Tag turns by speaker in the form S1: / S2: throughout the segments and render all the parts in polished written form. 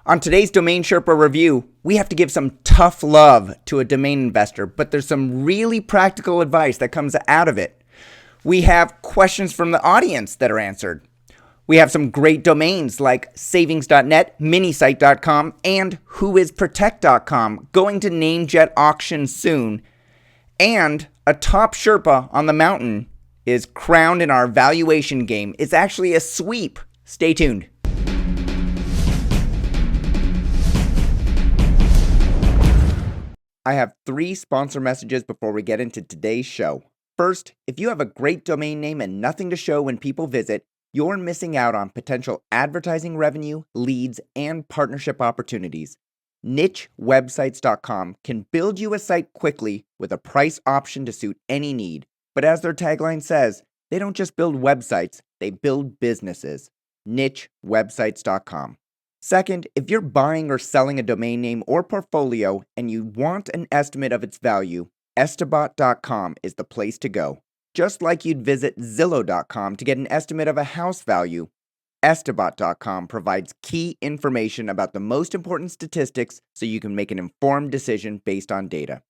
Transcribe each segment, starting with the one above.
S1: On today's Domain Sherpa review, we have to give some tough love to a domain investor, but there's some really practical advice that comes out of it. We have questions from the audience that are answered. We have some great domains like savings.net, minisite.com, and whoisprotect.com going to namejet auction soon. And a top Sherpa on the mountain is crowned in our valuation game. It's actually a sweep. Stay tuned. I have 3 sponsor messages before we get into today's show. First, if you have a great domain name and nothing to show when people visit, you're missing out on potential advertising revenue, leads, and partnership opportunities. NicheWebsites.com can build you a site quickly with a price option to suit any need. But as their tagline says, they don't just build websites, they build businesses. NicheWebsites.com. Second, if you're buying or selling a domain name or portfolio and you want an estimate of its value, Estabot.com is the place to go. Just like you'd visit Zillow.com to get an estimate of a house value, Estabot.com provides key information about the most important statistics so you can make an informed decision based on data.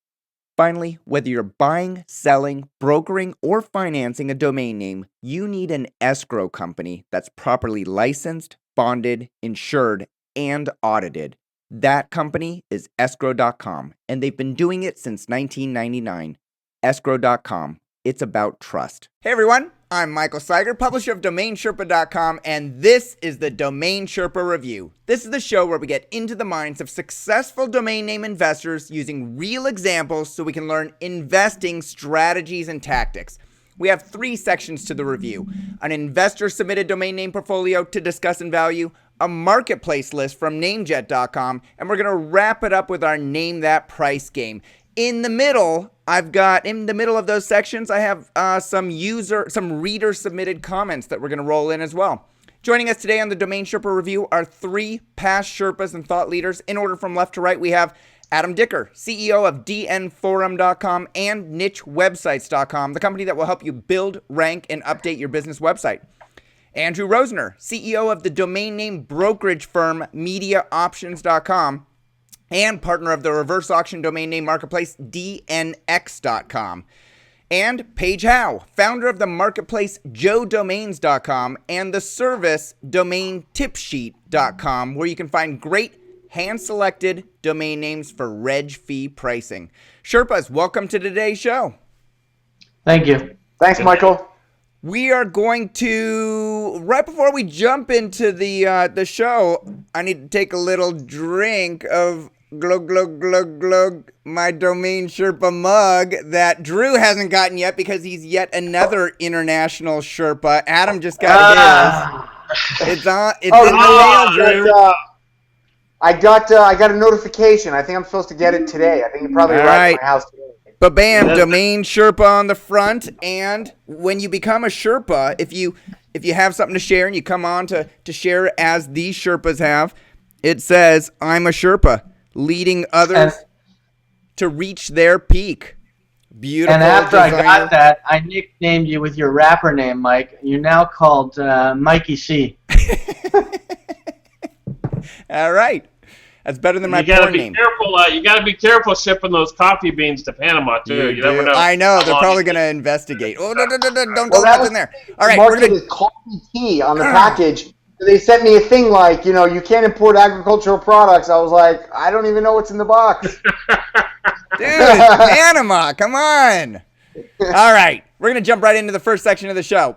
S1: Finally, whether you're buying, selling, brokering, or financing a domain name, you need an escrow company that's properly licensed, bonded, insured, and audited. That company is escrow.com, and they've been doing it since 1999. Escrow.com. It's about trust. Hey everyone, I'm Michael Cyger, publisher of DomainSherpa.com, and this is the Domain Sherpa Review. This is the show where we get into the minds of successful domain name investors using real examples so we can learn investing strategies and tactics. We have 3 sections to the review: an investor-submitted domain name portfolio to discuss and value, a marketplace list from namejet.com, and we're going to wrap it up with our Name That Price game. In the middle of those sections, I have some reader-submitted comments that we're going to roll in as well. Joining us today on the Domain Sherpa Review are 3 past Sherpas and thought leaders. In order from left to right, we have Adam Dicker, CEO of dnforum.com and nichewebsites.com, the company that will help you build, rank, and update your business website. Andrew Rosener, CEO of the domain name brokerage firm MediaOptions.com and partner of the reverse auction domain name marketplace DNX.com. And Paige Howe, founder of the marketplace JoeDomains.com and the service DomainTipSheet.com, where you can find great hand-selected domain names for reg fee pricing. Sherpas, welcome to today's show.
S2: Thank you.
S3: Thanks, Michael.
S1: We are going to, right before we jump into the show, I need to take a little drink of glug, glug, glug, glug, my Domain Sherpa mug that Drew hasn't gotten yet because he's yet another international Sherpa. Adam just got his. It's in the mail, Drew.
S3: I got a notification. I think I'm supposed to get it today. I think it probably arrived at my house today.
S1: But bam, Domain Sherpa on the front. And when you become a Sherpa, if you have something to share and you come on to share as these Sherpas have, it says, I'm a Sherpa, leading others to reach their peak. Beautiful.
S2: And after I got that, I nicknamed you with your rapper name, Mike. You're now called Mikey C.
S1: All right. That's better than my porn name.
S4: You got to be careful shipping those coffee beans to Panama, too. You never know.
S1: I know. They're probably going to investigate. Oh, no, don't go in there. All right.
S3: We're going to coffee tea on the package. They sent me a thing like, you can't import agricultural products. I was like, I don't even know what's in the box.
S1: Dude, it's Panama. Come on. All right. We're going to jump right into the first section of the show.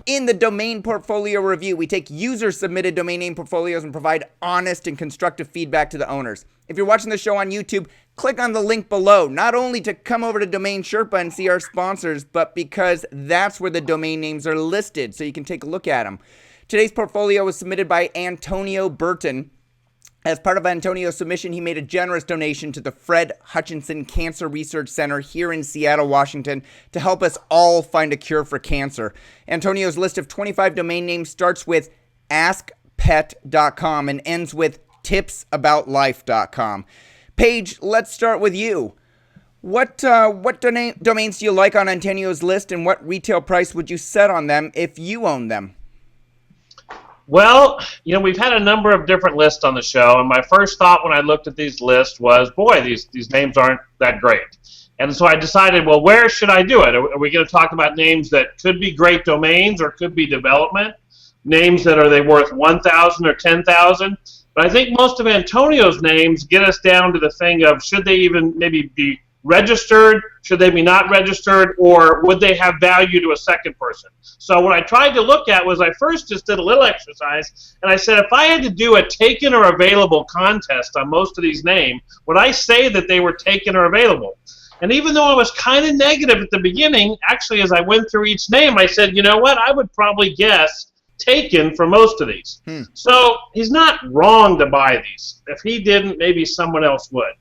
S1: In the Domain Portfolio Review, we take user-submitted domain name portfolios and provide honest and constructive feedback to the owners. If you're watching the show on YouTube, click on the link below, not only to come over to Domain Sherpa and see our sponsors, but because that's where the domain names are listed, so you can take a look at them. Today's portfolio was submitted by Antonio Burton. As part of Antonio's submission, he made a generous donation to the Fred Hutchinson Cancer Research Center here in Seattle, Washington, to help us all find a cure for cancer. Antonio's list of 25 domain names starts with askpet.com and ends with tipsaboutlife.com. Paige, let's start with you. What domains do you like on Antonio's list, and what retail price would you set on them if you own them?
S4: Well, we've had a number of different lists on the show, and my first thought when I looked at these lists was, boy, these names aren't that great. And so I decided, well, where should I do it? Are we going to talk about names that could be great domains or could be development? Names that are they worth 1,000 or 10,000? But I think most of Antonio's names get us down to the thing of should they even maybe be registered, should they be not registered, or would they have value to a second person? So what I tried to look at was I first just did a little exercise, and I said if I had to do a taken or available contest on most of these names, would I say that they were taken or available? And even though I was kind of negative at the beginning, actually as I went through each name, I said, you know what, I would probably guess taken for most of these. So he's not wrong to buy these. If he didn't, maybe someone else would.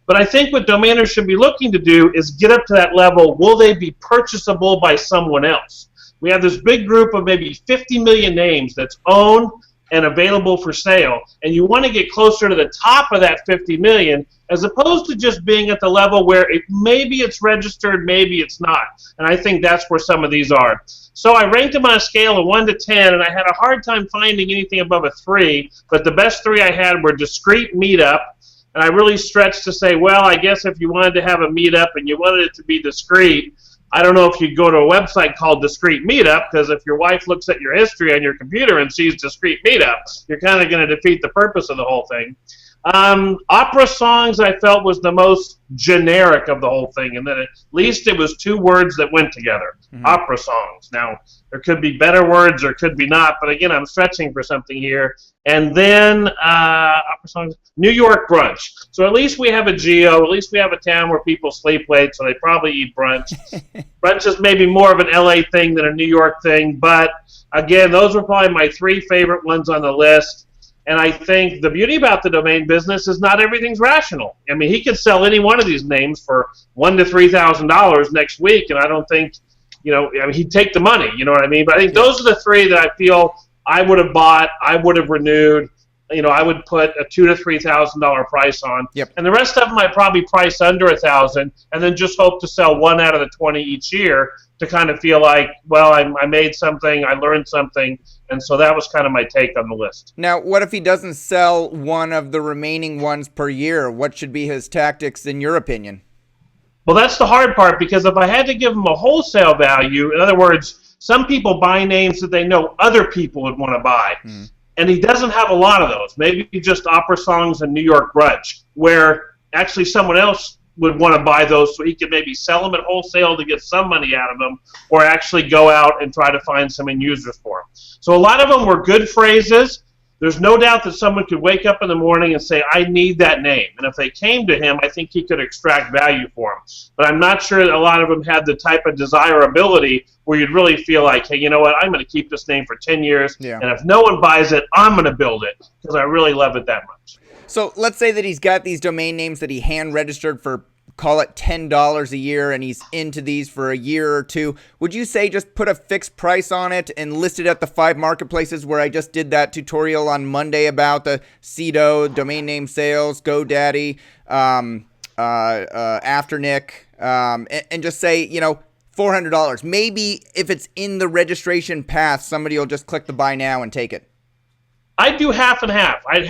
S4: But I think what domainers should be looking to do is get up to that level. Will they be purchasable by someone else? We have this big group of maybe 50 million names that's owned and available for sale, and you want to get closer to the top of that 50 million as opposed to just being at the level where maybe it's registered, maybe it's not. And I think that's where some of these are. So I ranked them on a scale of 1 to 10, and I had a hard time finding anything above a 3, but the best 3 I had were discrete meetup, and I really stretched to say, well, I guess if you wanted to have a meetup and you wanted it to be discrete, I don't know if you'd go to a website called Discrete Meetup, because if your wife looks at your history on your computer and sees Discrete Meetup, you're kind of going to defeat the purpose of the whole thing. Opera songs I felt was the most generic of the whole thing, and then at least it was 2 words that went together. Opera songs. Now, there could be better words or could be not, but again, I'm stretching for something here. And then opera songs, New York brunch. So at least we have a geo, at least we have a town where people sleep late, so they probably eat brunch. Brunch is maybe more of an LA thing than a New York thing, but again, those were probably my 3 favorite ones on the list. And I think the beauty about the domain business is not everything's rational. I mean, he could sell any one of these names for $1,000 to $3,000 next week, and I don't think, he'd take the money, you know what I mean? But I think those are the 3 that I feel I would have bought, I would have renewed. I would put a $2,000 to $3,000 price on.
S1: Yep.
S4: And the rest of them I probably price under $1,000 and then just hope to sell 1 out of the 20 each year to kind of feel like, well, I made something, I learned something, and so that was kind of my take on the list.
S1: Now, what if he doesn't sell one of the remaining ones per year? What should be his tactics, in your opinion?
S4: Well, that's the hard part, because if I had to give him a wholesale value, in other words, some people buy names that they know other people would want to buy. And he doesn't have a lot of those. Maybe just opera songs and New York brunch, where actually someone else would want to buy those so he could maybe sell them at wholesale to get some money out of them, or actually go out and try to find some end users for them. So a lot of them were good phrases. There's no doubt that someone could wake up in the morning and say, I need that name. And if they came to him, I think he could extract value for them. But I'm not sure that a lot of them had the type of desirability where you'd really feel like, hey, you know what, I'm going to keep this name for 10 years, and if no one buys it, I'm going to build it because I really love it that much.
S1: So let's say that he's got these domain names that he hand-registered for, call it $10 a year, and he's into these for a year or 2. Would you say just put a fixed price on it and list it at the 5 marketplaces where I just did that tutorial on Monday about the Cedo, domain name sales, GoDaddy, Afternic, and just say, $400. Maybe if it's in the registration path, somebody will just click the buy now and take it.
S4: I'd do half and half. I'd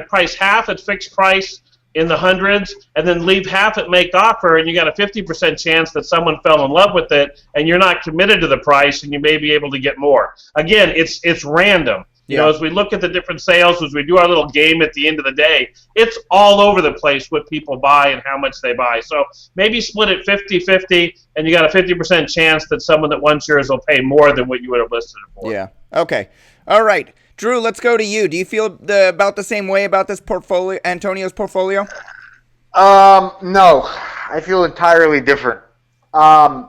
S4: price half at fixed price in the hundreds, and then leave half at make offer, and you got a 50% chance that someone fell in love with it, and you're not committed to the price, and you may be able to get more. Again, it's random. As we look at the different sales, as we do our little game at the end of the day, it's all over the place what people buy and how much they buy. So maybe split it 50-50, and you got a 50% chance that someone that wants yours will pay more than what you would have listed it for.
S1: Yeah. Okay. All right. Drew, let's go to you. Do you feel about the same way about this portfolio, Antonio's portfolio?
S3: No. I feel entirely different. I,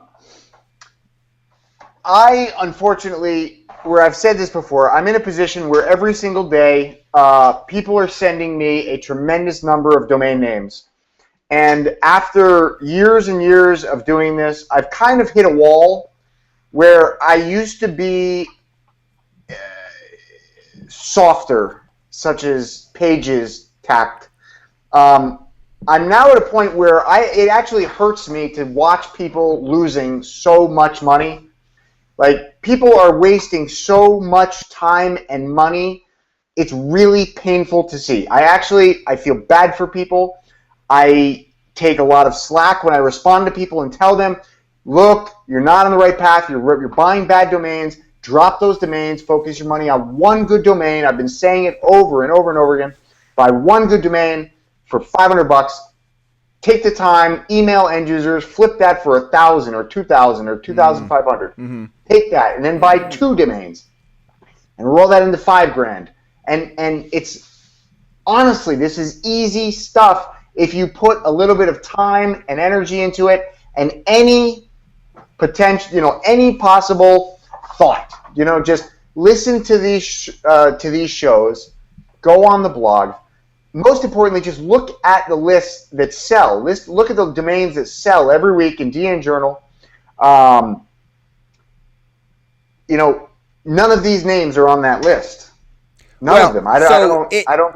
S3: unfortunately, where I've said this before, I'm in a position where every single day people are sending me a tremendous number of domain names. And after years and years of doing this, I've kind of hit a wall where I used to be softer, such as Pages tact. I'm now at a point where it actually hurts me to watch people losing so much money. Like, people are wasting so much time and money. It's really painful to see. I feel bad for people. I take a lot of slack when I respond to people and tell them, look, you're not on the right path. You're buying bad domains. Drop those domains. Focus your money on one good domain. I've been saying it over and over and over again. Buy one good domain for $500. Take the time, email end users, flip that for $1,000 or $2,000 or $2,500. Take that and then buy 2 domains and roll that into $5,000. And it's honestly, this is easy stuff if you put a little bit of time and energy into it and any potential, any possible thought. Just listen to these shows, go on the blog. Most importantly, just look at the lists that sell. Look at the domains that sell every week in DN Journal. None of these names are on that list. None of them. I don't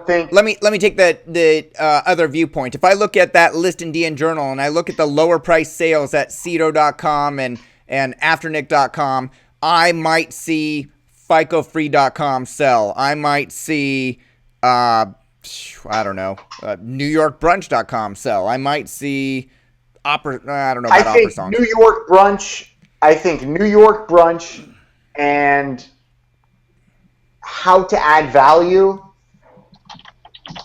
S3: think.
S1: Let me take the other viewpoint. If I look at that list in DN Journal and I look at the lower price sales at Cedo.com and Afternic.com, I might see FICOfree.com sell. I might see NewYorkBrunch.com sell. I might see I don't know about Opera Songs.
S3: I think New York Brunch and How to Add Value,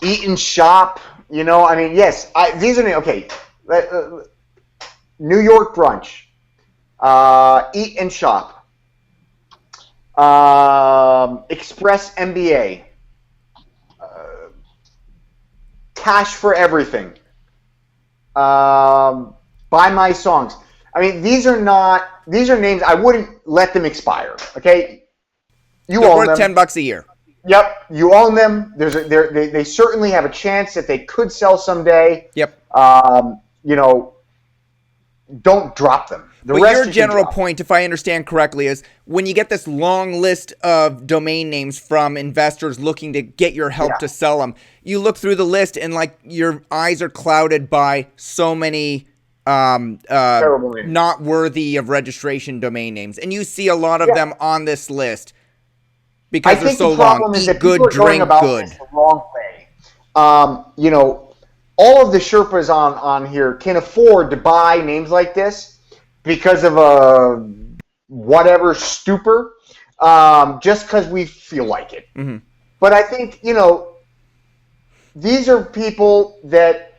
S3: Eat and Shop. Yes, these are okay. New York Brunch, Eat and Shop, Express MBA. Cash for Everything, Buy My Songs. These are names I wouldn't let them expire. Okay,
S1: they're worth $10 a year.
S3: Yep, you own them. They certainly have a chance that they could sell someday.
S1: Yep.
S3: Don't drop them.
S1: But your general point, if I understand correctly, is when you get this long list of domain names from investors looking to get your help to sell them, you look through the list and your eyes are clouded by so many not worthy of registration domain names, and you see a lot of them on this list because they're so long. Eat good, drink good.
S3: The wrong way. All of the Sherpas on here can afford to buy names like this because of a whatever stupor, just because we feel like it. Mm-hmm. But I think, these are people that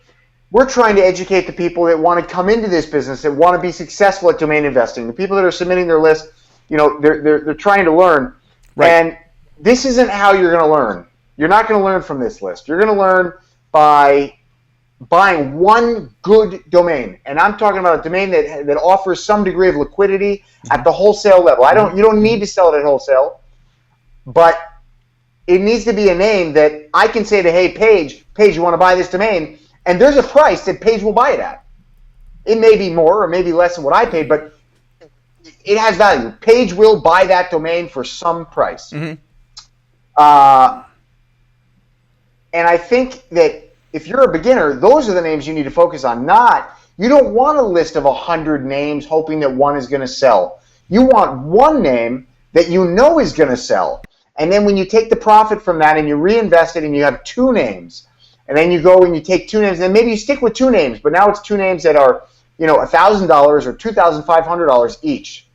S3: we're trying to educate, the people that want to come into this business, that want to be successful at domain investing. The people that are submitting their list, they're trying to learn. Right. And this isn't how you're going to learn. You're not going to learn from this list. You're going to learn by buying one good domain, and I'm talking about a domain that offers some degree of liquidity at the wholesale level. You don't need to sell it at wholesale, but it needs to be a name that I can say to, hey, Paige, you want to buy this domain, and there's a price that Paige will buy it at. It may be more or maybe less than what I paid, but it has value. Paige will buy that domain for some price. Mm-hmm. And I think that if you're a beginner, those are the names you need to focus on. You don't want a list of 100 names hoping that one is going to sell. You want one name that you know is going to sell. And then when you take the profit from that and you reinvest it and you have 2 names, and then you go and you take 2 names, and then maybe you stick with 2 names, but now it's 2 names that are, $1,000 or $2,500 each.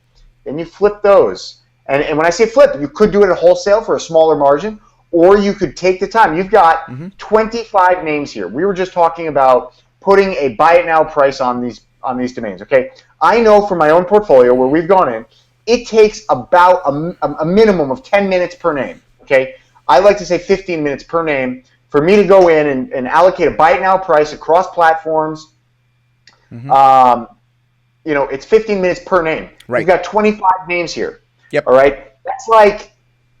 S3: Then you flip those. And when I say flip, you could do it at wholesale for a smaller margin, or you could take the time. You've got 25 names here. We were just talking about putting a buy it now price on these domains. Okay, I know from my own portfolio where we've gone in, it takes about a minimum of 10 minutes per name. Okay, I like to say 15 minutes per name for me to go in and allocate a buy it now price across platforms. Mm-hmm. It's 15 minutes per name. Right. You've got 25 names here. Yep. All right, that's like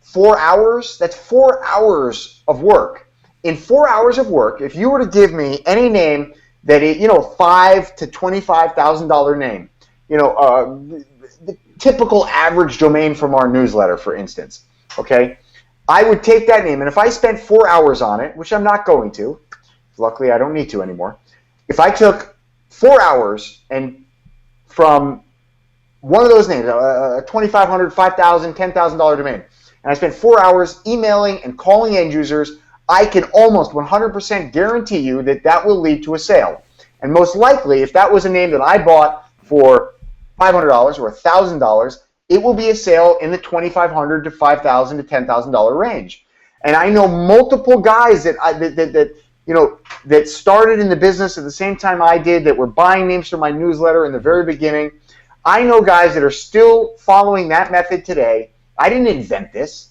S3: 4 hours. That's 4 hours of work. In 4 hours of work, if you were to give me any name that $5,000 to $25,000 name, the typical average domain from our newsletter, for instance, okay, I would take that name, and if I spent 4 hours on it, which I'm not going to, luckily I don't need to anymore. If I took 4 hours and from one of those names, a $2,500, $5,000, $10,000 domain, and I spent 4 hours emailing and calling end users, I can almost 100% guarantee you that that will lead to a sale. And most likely, if that was a name that I bought for $500 or $1,000, it will be a sale in the $2,500 to $5,000 to $10,000 range. And I know multiple guys that started in the business at the same time I did, that were buying names from my newsletter in the very beginning. I know guys that are still following that method today. I didn't invent this,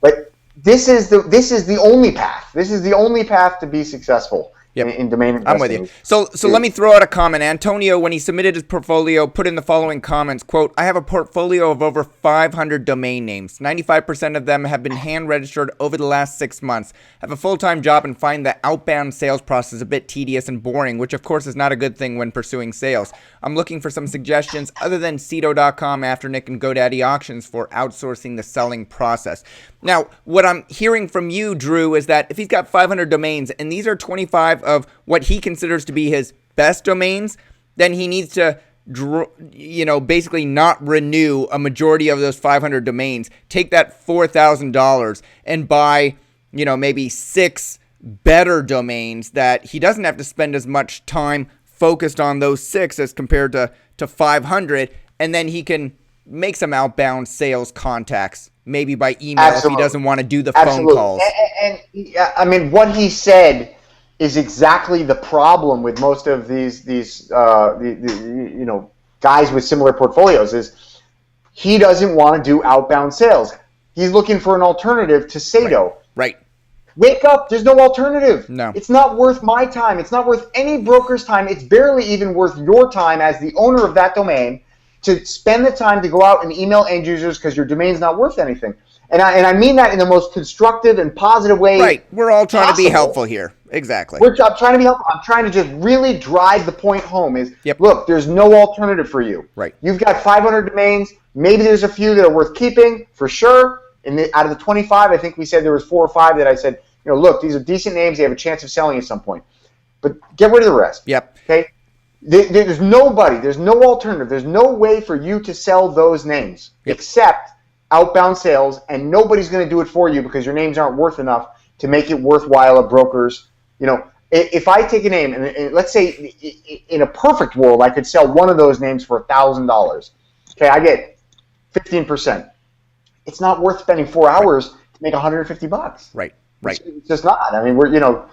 S3: but this is the only path. This is the only path to be successful. Yep. In domain investing.
S1: I'm with you. So let me throw out a comment. Antonio, when he submitted his portfolio, put in the following comments, quote, I have a portfolio of over 500 domain names. 95% of them have been hand registered over the last 6 months. I have a full-time job and find the outbound sales process a bit tedious and boring, which of course is not a good thing when pursuing sales. I'm looking for some suggestions other than Cedo.com, Afternic, and GoDaddy Auctions for outsourcing the selling process. Now, what I'm hearing from you, Drew, is that if he's got 500 domains and these are 25 of what he considers to be his best domains, then he needs to, basically not renew a majority of those 500 domains. Take that $4,000 and buy, maybe 6 better domains that he doesn't have to spend as much time focused on those 6 as compared to 500, and then he can make some outbound sales contacts, maybe by email. Absolutely. If he doesn't want to do the phone calls.
S3: And I mean, what he said is exactly the problem with most of these guys with similar portfolios. Is he doesn't want to do outbound sales. He's looking for an alternative to Cedo.
S1: Right.
S3: Wake up! There's no alternative.
S1: No.
S3: It's not worth my time. It's not worth any broker's time. It's barely even worth your time as the owner of that domain to spend the time to go out and email end users because your domain's not worth anything. And I mean that in the most constructive and positive way.
S1: Right. We're all trying to be helpful here. Exactly.
S3: I'm trying to be helpful. I'm trying to just really drive the point home is, look, there's no alternative for you.
S1: Right.
S3: You've got 500 domains. Maybe there's a few that are worth keeping, for sure. Out of the 25, I think we said there was 4 or 5 that I said, look, these are decent names. They have a chance of selling at some point. But get rid of the rest.
S1: Yep.
S3: Okay? There's nobody. There's no alternative. There's no way for you to sell those names except outbound sales, and nobody's going to do it for you because your names aren't worth enough to make it worthwhile of brokers. If I take a name, and let's say in a perfect world, I could sell one of those names for $1,000. Okay, I get 15%. It's not worth spending 4 hours to make $150.
S1: Right.
S3: It's just not. I mean,
S1: a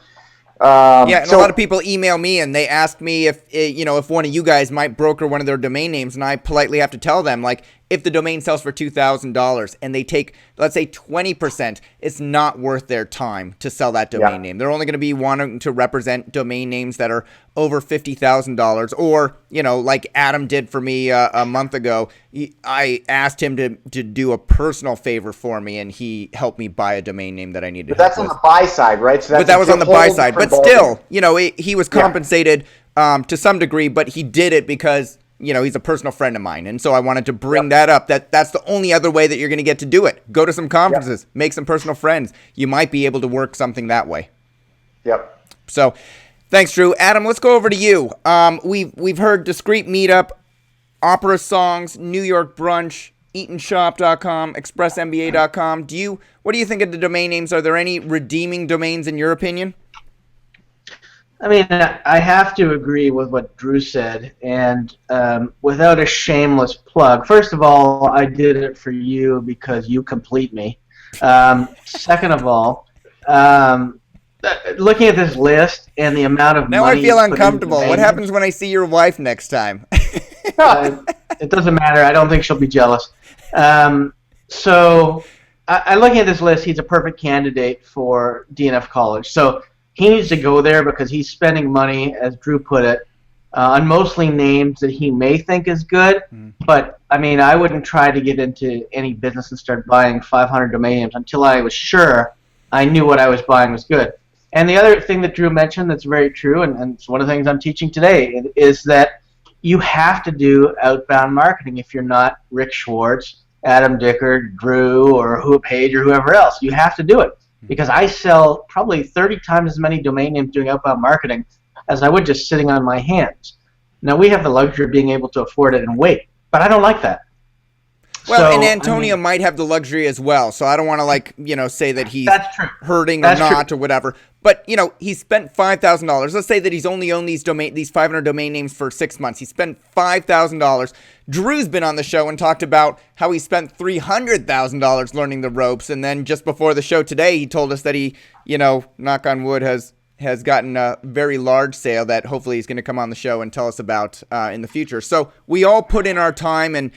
S1: lot of people email me and they ask me if one of you guys might broker one of their domain names, and I politely have to tell them, like, if the domain sells for $2,000 and they take, let's say, 20%, it's not worth their time to sell that domain name. They're only going to be wanting to represent domain names that are over $50,000, or, like Adam did for me a month ago. I asked him to do a personal favor for me, and he helped me buy a domain name that I needed.
S3: But that's on the buy side, right? So
S1: but that was on the buy side. But still, he was compensated to some degree, but he did it because he's a personal friend of mine. And so I wanted to bring that up. That's the only other way that you're going to get to do it. Go to some conferences, make some personal friends. You might be able to work something that way.
S3: Yep.
S1: So thanks, Drew. Adam, let's go over to you. We've heard Discreet Meetup, Opera Songs, New York Brunch, EatonShop.com, ExpressMBA.com. What do you think of the domain names? Are there any redeeming domains in your opinion?
S2: I mean, I have to agree with what Drew said, and without a shameless plug, first of all, I did it for you because you complete me. Second of all, looking at this list and the amount of money...
S1: Now I feel uncomfortable. What happens when I see your wife next time?
S2: It doesn't matter. I don't think she'll be jealous. So, looking at this list, he's a perfect candidate for DNF College. So, he needs to go there because he's spending money, as Drew put it, on mostly names that he may think is good. But, I mean, I wouldn't try to get into any business and start buying 500 domain names until I was sure I knew what I was buying was good. And the other thing that Drew mentioned that's very true, and it's one of the things I'm teaching today, is that you have to do outbound marketing if you're not Rick Schwartz, Adam Dicker, Drew, or Howe Page, or whoever else. You have to do it. Because I sell probably 30 times as many domain names doing outbound marketing as I would just sitting on my hands. Now, we have the luxury of being able to afford it and wait. But I don't like that.
S1: Well,
S2: So,
S1: and Antonio might have the luxury as well, so I don't want to say that he's
S2: that's true.
S1: hurting
S2: That's
S1: or not
S2: true.
S1: or whatever. But he spent $5,000. Let's say that he's only owned these 500 domain names for 6 months. He spent $5,000. Drew's been on the show and talked about how he spent $300,000 learning the ropes, and then just before the show today, he told us that he, knock on wood, has gotten a very large sale that hopefully he's going to come on the show and tell us about in the future. So we all put in our time and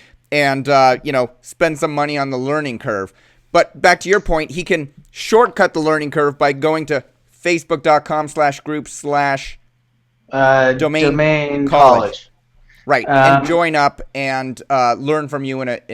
S1: spend some money on the learning curve. But back to your point, he can shortcut the learning curve by going to facebook.com/group/domain college. Right, and join up and learn from you in that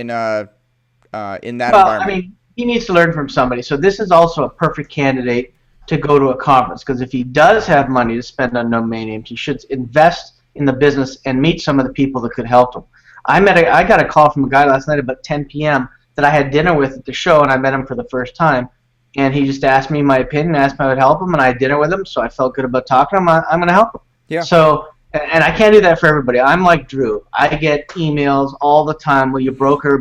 S1: environment.
S2: I mean, he needs to learn from somebody. So this is also a perfect candidate to go to a conference, because if he does have money to spend on domain names, he should invest in the business and meet some of the people that could help him. I got a call from a guy last night about 10 p.m. that I had dinner with at the show, and I met him for the first time. And he just asked me my opinion, asked me if I would help him, and I had dinner with him, so I felt good about talking to him. I'm going to help him.
S1: Yeah.
S2: So, and I can't do that for everybody. I'm like Drew. I get emails all the time. Will you broker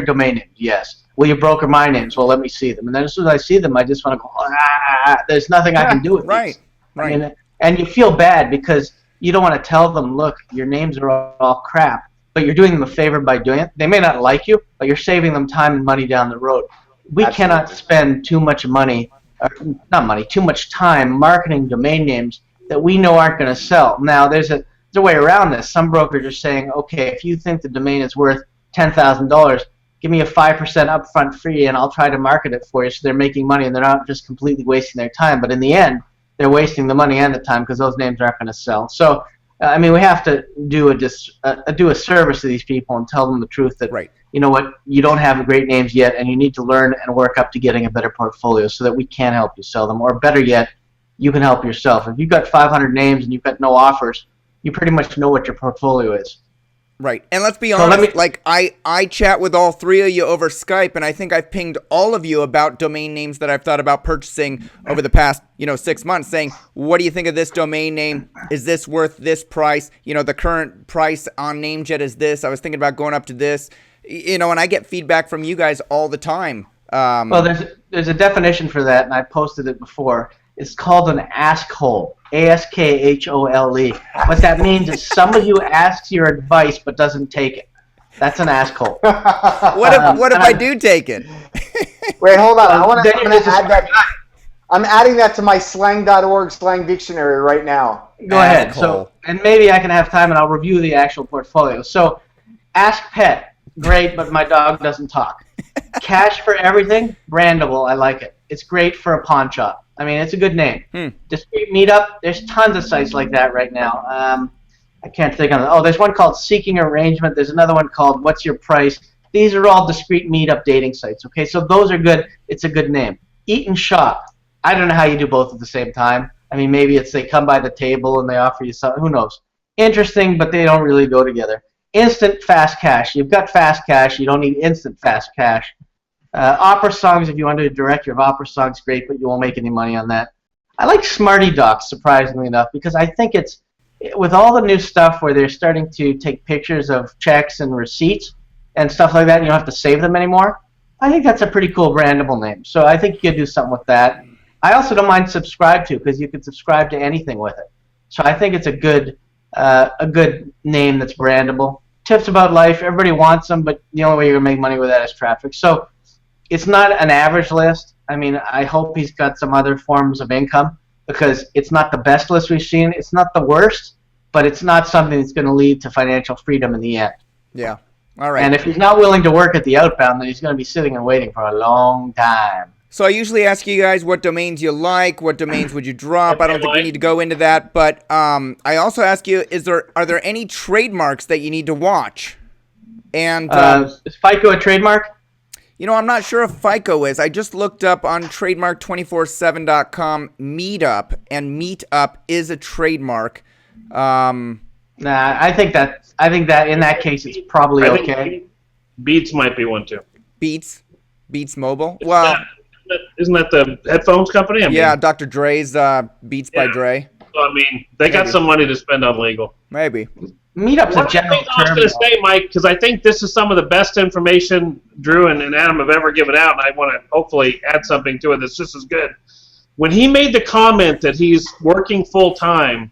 S2: domain names? Yes. Will you broker my names? Well, let me see them. And then as soon as I see them, I just want to go, there's nothing I can do with these.
S1: Right.
S2: I mean, and you feel bad because you don't want to tell them, look, your names are all crap. But you're doing them a favor by doing it. They may not like you, but you're saving them time and money down the road. We cannot spend too much too much time marketing domain names that we know aren't going to sell. Now, there's a way around this. Some brokers are saying, okay, if you think the domain is worth $10,000, give me a 5% upfront fee, and I'll try to market it for you, so they're making money and they're not just completely wasting their time. But in the end, they're wasting the money and the time because those names aren't going to sell. So, I mean, we have to do a service to these people and tell them the truth that, you know what, you don't have great names yet, and you need to learn and work up to getting a better portfolio so that we can help you sell them. Or better yet, you can help yourself. If you've got 500 names and you've got no offers, you pretty much know what your portfolio is.
S1: Right. And let's be honest, I chat with all three of you over Skype, and I think I've pinged all of you about domain names that I've thought about purchasing over the past, 6 months, saying, what do you think of this domain name? Is this worth this price? The current price on NameJet is this. I was thinking about going up to this, and I get feedback from you guys all the time.
S2: Well, there's a definition for that, and I posted it before. It's called an askhole. ASKHOLE. What that means is somebody who asks your advice but doesn't take it. That's an asshole.
S1: What if I do take it?
S3: Wait, hold on. I'm gonna add that. I'm adding that to my slang.org slang dictionary right now.
S2: Go ahead. So, and maybe I can have time and I'll review the actual portfolio. So, Ask Pet, great, but my dog doesn't talk. Cash for Everything, brandable. I like it. It's great for a pawn shop. I mean, it's a good name. Discreet Meetup, there's tons of sites like that right now. I can't think of them. Oh, there's one called Seeking Arrangement. There's another one called What's Your Price? These are all discreet meetup dating sites, okay? So those are good. It's a good name. Eat and Shop. I don't know how you do both at the same time. I mean, maybe it's they come by the table and they offer you something. Who knows? Interesting, but they don't really go together. Instant Fast Cash. You've got fast cash. You don't need instant fast cash. Opera songs, if you want to be a director of opera songs, great, but you won't make any money on that. I like Smarty Docs, surprisingly enough, because I think it's, with all the new stuff where they're starting to take pictures of checks and receipts and stuff like that, and you don't have to save them anymore, I think that's a pretty cool brandable name. So I think you could do something with that. I also don't mind Subscribe To, because you can subscribe to anything with it. So I think it's a good name that's brandable. Tips About Life, everybody wants them, but the only way you're going to make money with that is traffic. So it's not an average list. I mean, I hope he's got some other forms of income, because it's not the best list we've seen. It's not the worst, but it's not something that's going to lead to financial freedom in the end.
S1: Yeah. All right.
S2: And if he's not willing to work at the outbound, then he's going to be sitting and waiting for a long time.
S1: So I usually ask you guys what domains you like, what domains would you drop. I don't think we need to go into that, but I also ask you, are there any trademarks that you need to watch? And
S2: is FICO a trademark?
S1: I'm not sure if FICO is. I just looked up on trademark247.com Meetup, and Meetup is a trademark.
S2: Nah, I think that in that case it's probably okay.
S4: Beats might be one too.
S1: Beats Mobile. Well,
S4: isn't that the headphones company? I mean,
S1: Dr. Dre's Beats by Dre.
S4: So, I mean, they got some money to spend on legal.
S1: Maybe.
S2: Meetup's
S4: One
S2: a
S4: of the
S2: general
S4: things I was
S2: term.
S4: going to say, Mike, because I think this is some of the best information Drew and Adam have ever given out, and I want to hopefully add something to it that's just as good. When he made the comment that he's working full-time,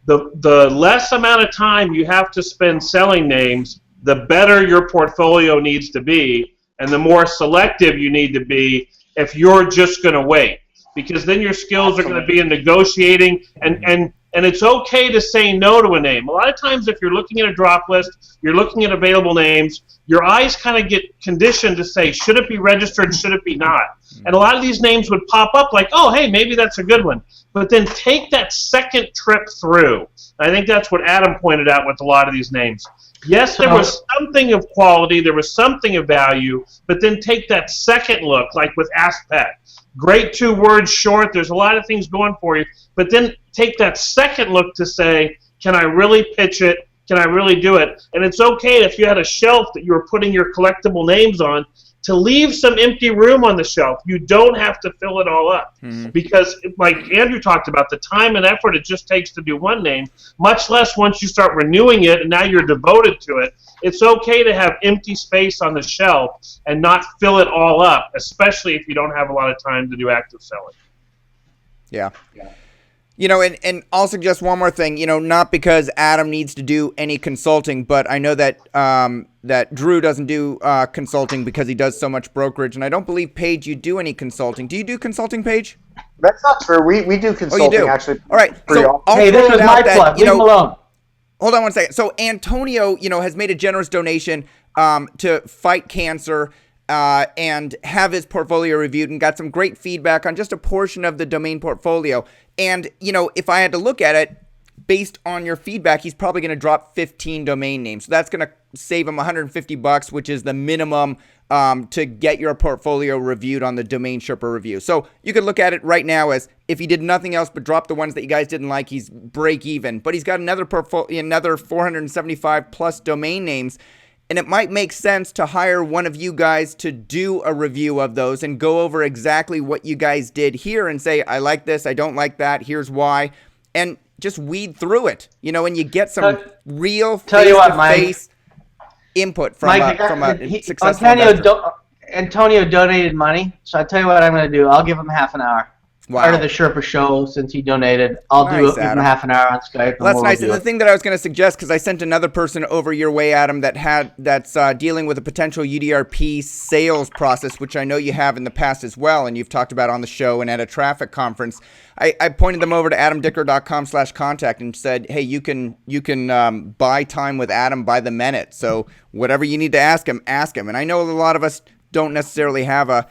S4: the less amount of time you have to spend selling names, the better your portfolio needs to be, and the more selective you need to be if you're just going to wait. Because then your skills are going to be in negotiating, and it's okay to say no to a name. A lot of times if you're looking at a drop list, you're looking at available names, your eyes kind of get conditioned to say, should it be registered, should it be not? And a lot of these names would pop up like, oh, hey, maybe that's a good one. But then take that second trip through. I think that's what Adam pointed out with a lot of these names. Yes, there was something of quality, there was something of value, but then take that second look, like with Aspect. Great 2 words short, there's a lot of things going for you, but then take that second look to say, can I really pitch it? Can I really do it? And it's okay if you had a shelf that you were putting your collectible names on to leave some empty room on the shelf. You don't have to fill it all up. Because, like Andrew talked about, the time and effort it just takes to do one name, much less once you start renewing it and now you're devoted to it. It's okay to have empty space on the shelf and not fill it all up, especially if you don't have a lot of time to do active selling.
S1: Yeah. You know, and I'll suggest one more thing, you know, not because Adam needs to do any consulting, but I know that that Drew doesn't do consulting because he does so much brokerage, and I don't believe, Paige, you do any consulting. Do you do consulting, Paige?
S3: That's not true. We do consulting,
S1: you do?
S3: actually.
S1: All right. So I'll
S2: Hey, this
S1: throw
S2: is
S1: it
S2: my
S1: out that,
S2: plug.
S1: you
S2: Leave him
S1: know,
S2: alone.
S1: hold on one second. So Antonio, you know, has made a generous donation to fight cancer and have his portfolio reviewed, and got some great feedback on just a portion of the domain portfolio. And, you know, if I had to look at it, based on your feedback, he's probably going to drop 15 domain names. So that's going to save him $150, which is the minimum to get your portfolio reviewed on the DomainSherpa review. So you could look at it right now as if he did nothing else but drop the ones that you guys didn't like, he's break even. But he's got another 475 plus domain names. And it might make sense to hire one of you guys to do a review of those and go over exactly what you guys did here and say, I like this, I don't like that, here's why. And just weed through it, you know, and you get some real face-to-face input from a successful investor.
S2: Antonio donated money, so I'll tell you what I'm going to do. I'll give him half an hour.
S1: Wow.
S2: Part of the Sherpa show, since he donated. I'll give him half an hour on Skype.
S1: Well, that's nice. And the thing that I was going to suggest, because I sent another person over your way, Adam, that's dealing with a potential UDRP sales process, which I know you have in the past as well, and you've talked about on the show and at a traffic conference. I pointed them over to adamdicker.com/contact and said, hey, you can buy time with Adam by the minute. So whatever you need to ask him, ask him. And I know a lot of us don't necessarily have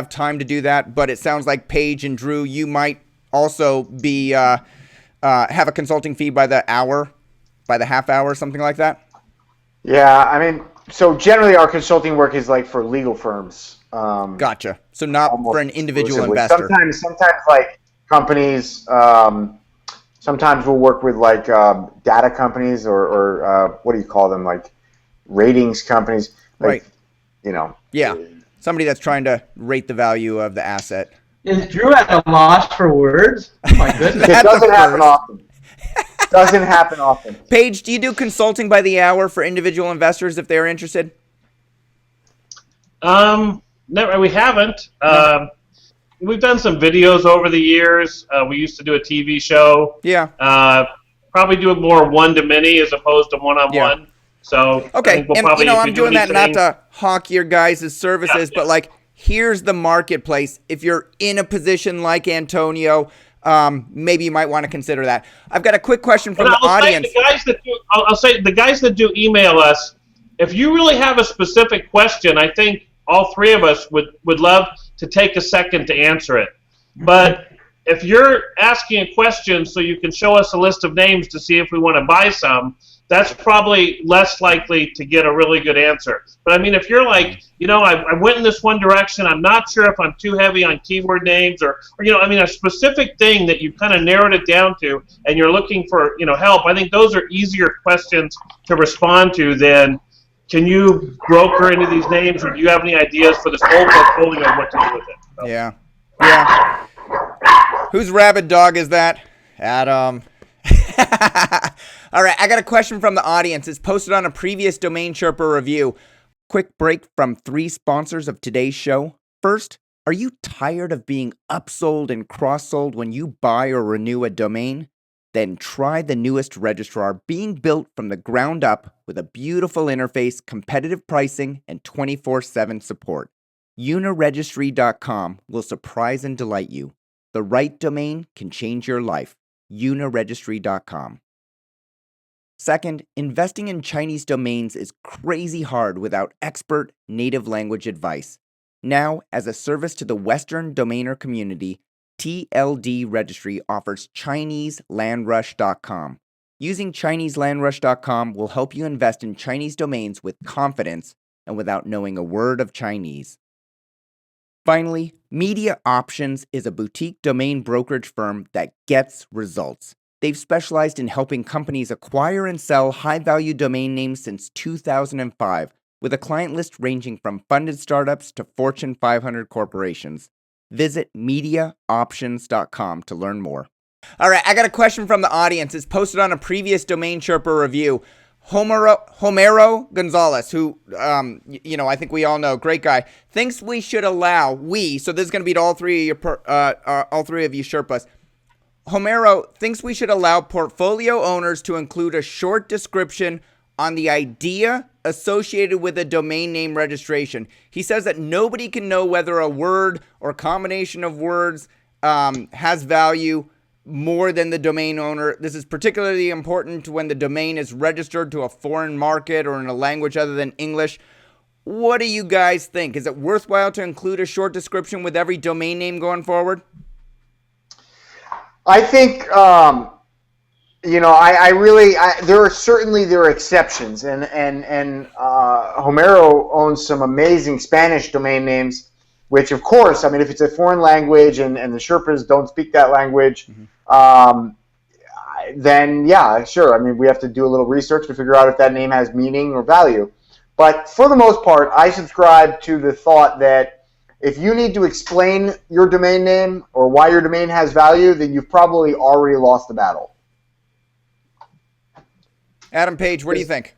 S1: time to do that, but it sounds like Paige and Drew, you might also be have a consulting fee by the hour, by the half hour, something like that. Yeah,
S3: I mean, so generally our consulting work is like for legal firms.
S1: Gotcha. So not for an individual investor.
S3: Sometimes like companies. Sometimes we'll work with like data companies or what do you call them? Like ratings companies. Like,
S1: right.
S3: You know.
S1: Yeah. Somebody that's trying to rate the value of the asset.
S2: Is Drew at a loss for words? Oh my goodness.
S3: It doesn't happen often. Doesn't happen often.
S1: Paige, do you do consulting by the hour for individual investors if they're interested?
S4: No, we haven't. We've done some videos over the years. We used to do a TV show.
S1: Yeah.
S4: Probably do it more one-to-many as opposed to one-on-one.
S1: Yeah.
S4: So
S1: okay,
S4: we'll
S1: and you know, I'm doing that not to hawk your guys' services, but like, here's the marketplace. If you're in a position like Antonio, maybe you might want to consider that. I've got a quick question from the audience.
S4: I'll say the guys that do email us, if you really have a specific question, I think all three of us would love to take a second to answer it. But if you're asking a question so you can show us a list of names to see if we want to buy some, that's probably less likely to get a really good answer. But I mean, if you're like, you know, I went in this one direction, I'm not sure if I'm too heavy on keyword names or you know, I mean, a specific thing that you kind of narrowed it down to and you're looking for, you know, help, I think those are easier questions to respond to than, can you broker into these names or do you have any ideas for this whole portfolio of what to do with it? So.
S1: Yeah. Yeah. Whose rabid dog is that? Adam. All right, I got a question from the audience. It's posted on a previous DomainSherpa review. Quick break from 3 sponsors of today's show. First, are you tired of being upsold and cross-sold when you buy or renew a domain? Then try the newest registrar being built from the ground up with a beautiful interface, competitive pricing, and 24/7 support. Uniregistry.com will surprise and delight you. The right domain can change your life. Uniregistry.com. Second, investing in Chinese domains is crazy hard without expert native language advice. Now, as a service to the Western domainer community, TLD Registry offers ChineseLandRush.com. Using ChineseLandRush.com will help you invest in Chinese domains with confidence and without knowing a word of Chinese. Finally, MediaOptions is a boutique domain brokerage firm that gets results. They've specialized in helping companies acquire and sell high-value domain names since 2005, with a client list ranging from funded startups to Fortune 500 corporations. Visit MediaOptions.com to learn more. All right, I got a question from the audience. It's posted on a previous DomainSherpa review. Homero Gonzalez, who, I think we all know, great guy, thinks we should allow, so this is going to be to all three of you Sherpas. Homero thinks we should allow portfolio owners to include a short description on the idea associated with a domain name registration. He says that nobody can know whether a word or combination of words has value more than the domain owner. This is particularly important when the domain is registered to a foreign market or in a language other than English. What do you guys think? Is it worthwhile to include a short description with every domain name going forward?
S3: I think, there are exceptions, and Homero owns some amazing Spanish domain names, which, of course, if it's a foreign language and the Sherpas don't speak that language, then yeah, sure. We have to do a little research to figure out if that name has meaning or value. But for the most part, I subscribe to the thought that if you need to explain your domain name or why your domain has value, then you've probably already lost the battle.
S1: Adam Page, what do you think?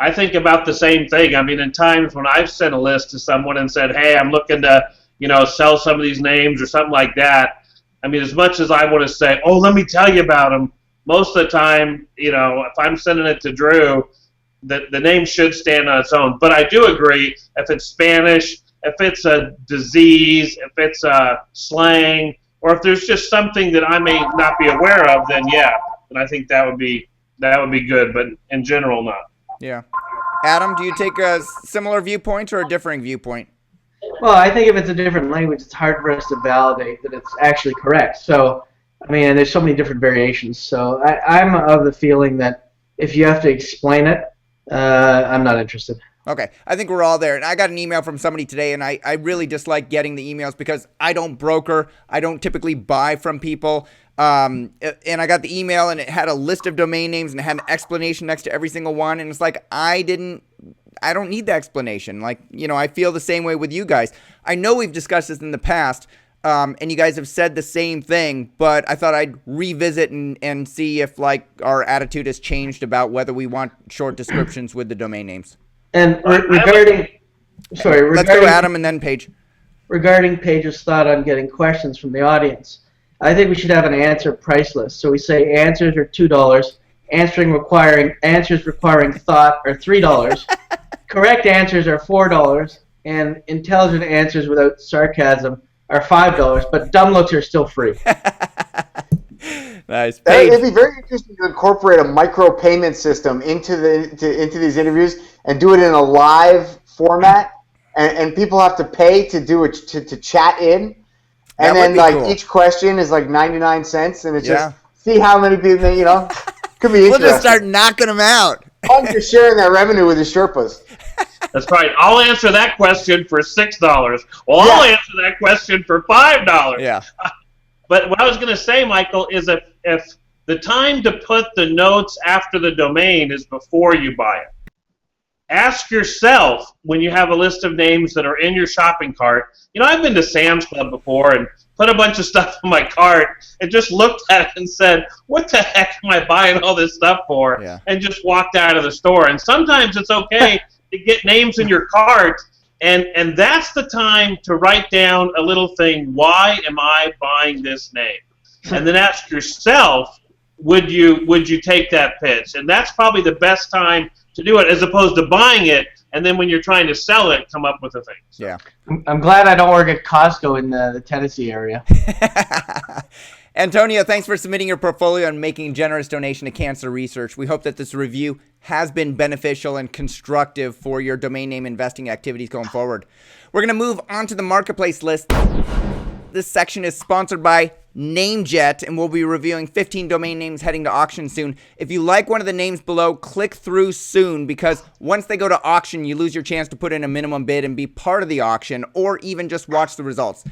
S4: I think about the same thing. In times when I've sent a list to someone and said, hey, I'm looking to, sell some of these names or something like that. As much as I want to say, oh, let me tell you about them, most of the time, if I'm sending it to Drew, the name should stand on its own. But I do agree, if it's Spanish, if it's a disease, if it's a slang, or if there's just something that I may not be aware of, then yeah, and I think that would be good. But in general, not.
S1: Yeah. Adam, do you take a similar viewpoint or a differing viewpoint?
S2: Well, I think if it's a different language, it's hard for us to validate that it's actually correct. So, there's so many different variations. So I'm of the feeling that if you have to explain it, I'm not interested.
S1: Okay, I think we're all there. And I got an email from somebody today, and I really dislike getting the emails because I don't broker. I don't typically buy from people. And I got the email, and it had a list of domain names, and it had an explanation next to every single one. And it's like, I don't need the explanation. I feel the same way with you guys. I know we've discussed this in the past, and you guys have said the same thing, but I thought I'd revisit and see if, our attitude has changed about whether we want short descriptions with the domain names.
S2: And regarding
S1: let's go Adam and then Paige.
S2: Regarding Paige's thought on getting questions from the audience, I think we should have an answer price list. So we say answers are $2, answers requiring thought are $3, correct answers are $4, and intelligent answers without sarcasm are $5. But dumb looks are still free.
S1: Nice.
S3: It'd be very interesting to incorporate a micro-payment system into these interviews and do it in a live format, and people have to pay to do it to chat in, and then cool. Each question is 99 cents, and it's just see how many people could be interesting.
S1: We'll just start knocking them out.
S3: You're sharing that revenue with the Sherpas.
S4: That's right. I'll answer that question for $6. Well, I'll answer that question for $5.
S1: Yeah.
S4: But what I was going to say, Michael, is if the time to put the notes after the domain is before you buy it, ask yourself when you have a list of names that are in your shopping cart. I've been to Sam's Club before, and put a bunch of stuff in my cart, and just looked at it and said, what the heck am I buying all this stuff for?
S1: Yeah.
S4: And just walked out of the store. And sometimes it's okay to get names in your cart, and that's the time to write down a little thing, why am I buying this name? And then ask yourself, would you take that pitch? And that's probably the best time to do it, as opposed to buying it, and then when you're trying to sell it, come up with a thing. So.
S1: Yeah.
S2: I'm glad I don't work at Costco in the Tennessee area.
S1: Antonio, thanks for submitting your portfolio and making a generous donation to cancer research. We hope that this review has been beneficial and constructive for your domain name investing activities going forward. We're going to move on to the marketplace list. This section is sponsored by NameJet, and we'll be reviewing 15 domain names heading to auction soon. If you like one of the names below, click through soon, because once they go to auction, you lose your chance to put in a minimum bid and be part of the auction, or even just watch the results.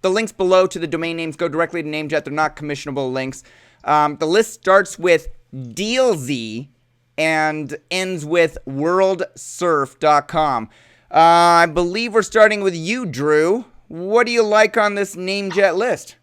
S1: The links below to the domain names go directly to NameJet. They're not commissionable links. The list starts with DealZ and ends with worldsurf.com. I believe we're starting with you, Drew. What do you like on this NameJet list?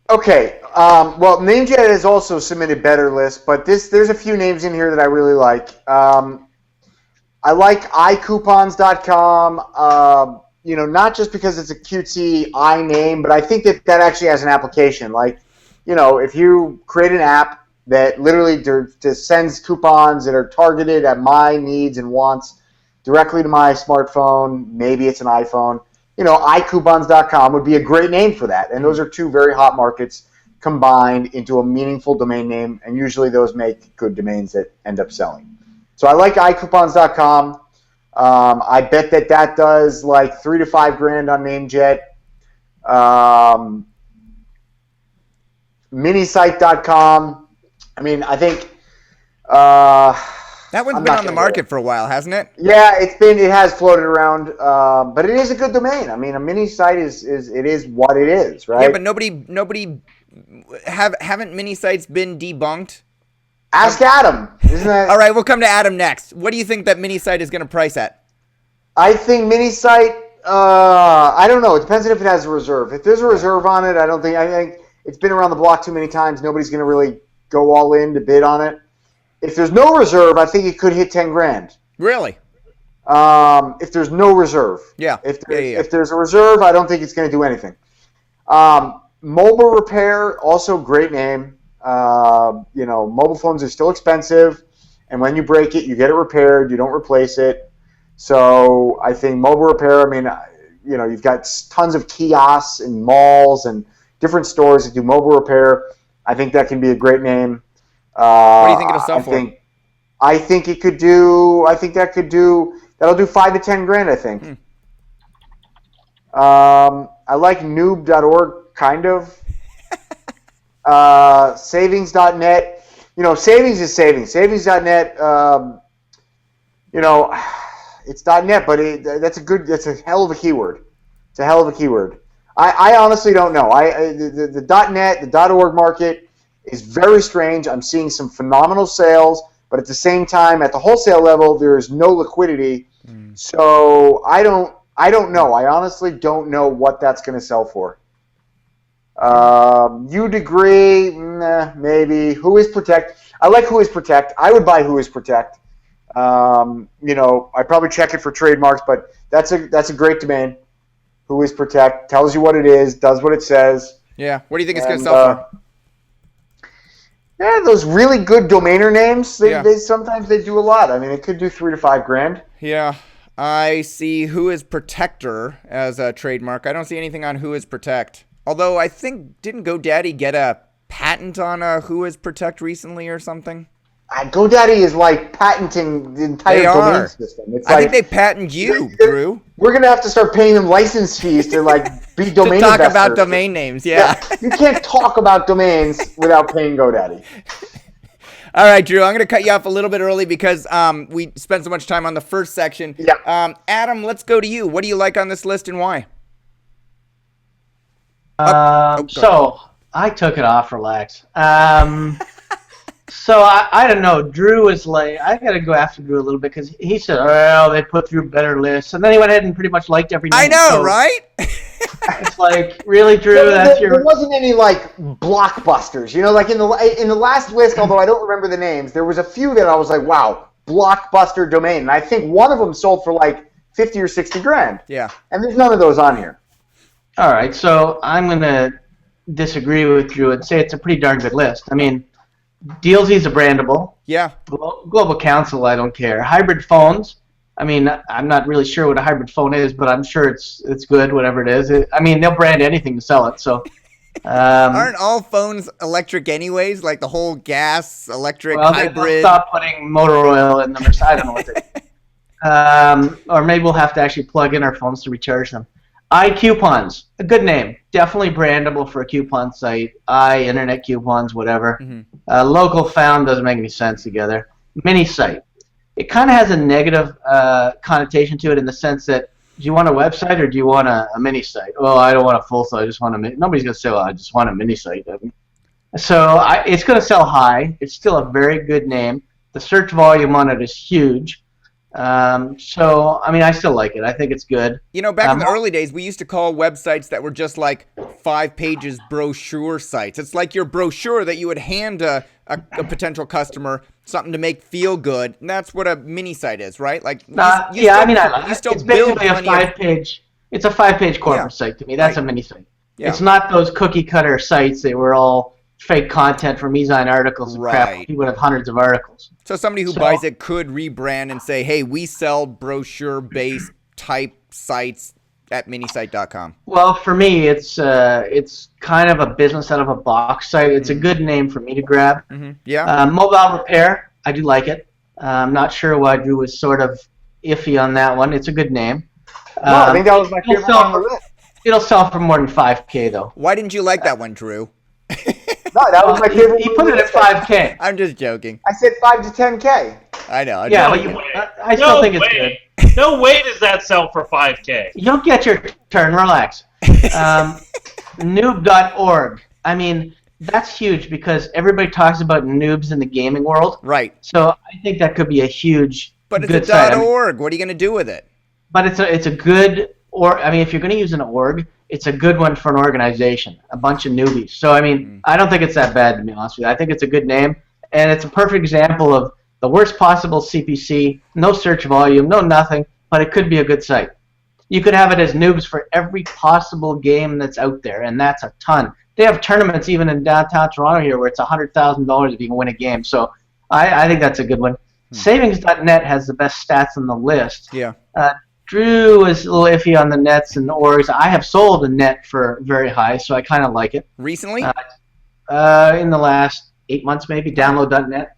S3: Okay, well, NameJet has also submitted better lists, but there's a few names in here that I really like. I like iCoupons.com, not just because it's a cutesy name, but I think that actually has an application. Like, if you create an app that literally just sends coupons that are targeted at my needs and wants directly to my smartphone, maybe it's an iPhone, iCoupons.com would be a great name for that. And those are two very hot markets combined into a meaningful domain name, and usually those make good domains that end up selling. So I like iCoupons.com. I bet that does like $3 to $5 grand on NameJet. Minisite.com. I mean, I think
S1: that one's been on the market for a while, hasn't it?
S3: Yeah, it has floated around, but it is a good domain. I mean, a mini site is what it is, right?
S1: Yeah, but nobody haven't mini sites been debunked?
S3: Ask Adam. Isn't that
S1: all right? We'll come to Adam next. What do you think that mini site is going to price at?
S3: I think mini site. I don't know. It depends on if it has a reserve. If there's a reserve on it, I think it's been around the block too many times. Nobody's going to really go all in to bid on it. If there's no reserve, I think it could hit 10 grand.
S1: Really?
S3: If there's no reserve.
S1: Yeah.
S3: If there's a reserve, I don't think it's going to do anything. Mobile repair, also great name. Mobile phones are still expensive, and when you break it, you get it repaired. You don't replace it. So I think mobile repair. I mean, you've got tons of kiosks and malls and different stores that do mobile repair. I think that can be a great name.
S1: What do you think it'll sell for?
S3: I think it could do. I think that'll do 5 to 10 grand. I think. I like noob.org kind of. Savings.net. Savings is savings. Savings.net. It's .net, but that's a hell of a keyword. It's a hell of a keyword. I honestly don't know. The .net, the .org market is very strange. I'm seeing some phenomenal sales, but at the same time, at the wholesale level, there is no liquidity. So I don't know. I honestly don't know what that's going to sell for. Udegree, maybe. Who is Protect? I like Who is Protect. I would buy Who is Protect. I probably check it for trademarks, but that's a great domain. Who is Protect? Tells you what it is, does what it says.
S1: Yeah. What do you think it's going to sell for?
S3: Yeah, those really good domainer names, they sometimes they do a lot. I mean, it could do 3 to 5 grand.
S1: Yeah. I see Who is Protector as a trademark. I don't see anything on Who is Protect. Although I think, didn't GoDaddy get a patent on Who is Protect recently or something?
S3: GoDaddy is like patenting the entire domain system. It's
S1: I think they patent you, Drew.
S3: We're going to have to start paying them license fees to be domain
S1: to talk
S3: investors.
S1: about domain names, yeah.
S3: You can't talk about domains without paying GoDaddy.
S1: All right, Drew, I'm going to cut you off a little bit early because we spent so much time on the first section.
S3: Yeah.
S1: Adam, let's go to you. What do you like on this list and why?
S2: So I took it off. Relax. So I don't know. Drew is like, I got to go after Drew a little bit because he said, "Oh, they put through better lists," and then he went ahead and pretty much liked every name.
S1: I know, right?
S2: It's like, really, Drew?
S3: There wasn't any like blockbusters, like in the last list. Although I don't remember the names, there was a few that I was like, wow, blockbuster domain, and I think one of them sold for like 50 or 60 grand.
S1: Yeah.
S3: And there's none of those on here.
S2: All right, so I'm gonna disagree with Drew and say it's a pretty darn good list. I mean, DLZ's a brandable.
S1: Yeah.
S2: Global Council, I don't care. Hybrid phones. I mean, I'm not really sure what a hybrid phone is, but I'm sure it's good, whatever it is. I mean, they'll brand anything to sell it. So,
S1: aren't all phones electric anyways? Like the whole gas, electric, hybrid.
S2: They'll stop putting motor oil in them, or I don't know what they. Or maybe we'll have to actually plug in our phones to recharge them. iCoupons, a good name. Definitely brandable for a coupon site. Internet coupons, whatever. Mm-hmm. Local found doesn't make any sense together. Mini site. It kind of has a negative connotation to it in the sense that, do you want a website or do you want a mini site? Oh, I don't want a full site. I just want a mini. Nobody's going to say, well, I just want a mini site. So it's going to sell high. It's still a very good name. The search volume on it is huge. So, I mean, I still like it. I think it's good.
S1: Back in the early days, we used to call websites that were just like 5 pages brochure sites. It's like your brochure that you would hand a potential customer something to make feel good. And that's what a mini site is, right? Like,
S2: it's basically a 5-page. It's a 5-page corporate site to me. That's a mini site. Yeah. It's not those cookie cutter sites that were all fake content from e-zine articles and crap. You would have hundreds of articles.
S1: So somebody who buys it could rebrand and say, hey, we sell brochure-based type sites at minisite.com.
S2: Well, for me, it's kind of a business out of a box site. It's a good name for me to grab.
S1: Mm-hmm. Yeah.
S2: Mobile repair, I do like it. I'm not sure why Drew was sort of iffy on that one. It's a good name.
S3: I think that was my favorite one on the list.
S2: It'll sell for more than $5,000 though.
S1: Why didn't you like that one, Drew?
S3: No, that was my favorite.
S2: He put it at $5,000.
S1: I'm just joking.
S3: I said $5,000 to $10,000.
S1: I know.
S2: I still think it's good.
S4: No way does that sell for $5,000.
S2: You'll get your turn. Relax. Noob.org. I mean, that's huge because everybody talks about noobs in the gaming world.
S1: Right.
S2: So I think that could be a huge.
S1: But it's
S2: good
S1: a
S2: site.
S1: .org. What are you going to do with it?
S2: But it's a good if you're going to use an org, it's a good one for an organization, a bunch of newbies. So, I mean, I don't think it's that bad, to be honest with you. I think it's a good name, and it's a perfect example of the worst possible CPC, no search volume, no nothing, but it could be a good site. You could have it as noobs for every possible game that's out there, and that's a ton. They have tournaments even in downtown Toronto here where it's $100,000 if you can win a game. So I think that's a good one. Savings.net has the best stats on the list.
S1: Yeah.
S2: Drew is a little iffy on the nets and the orgs. I have sold a net for very high, so I kind of like it.
S1: Recently?
S2: In the last 8 months, maybe. Download.net.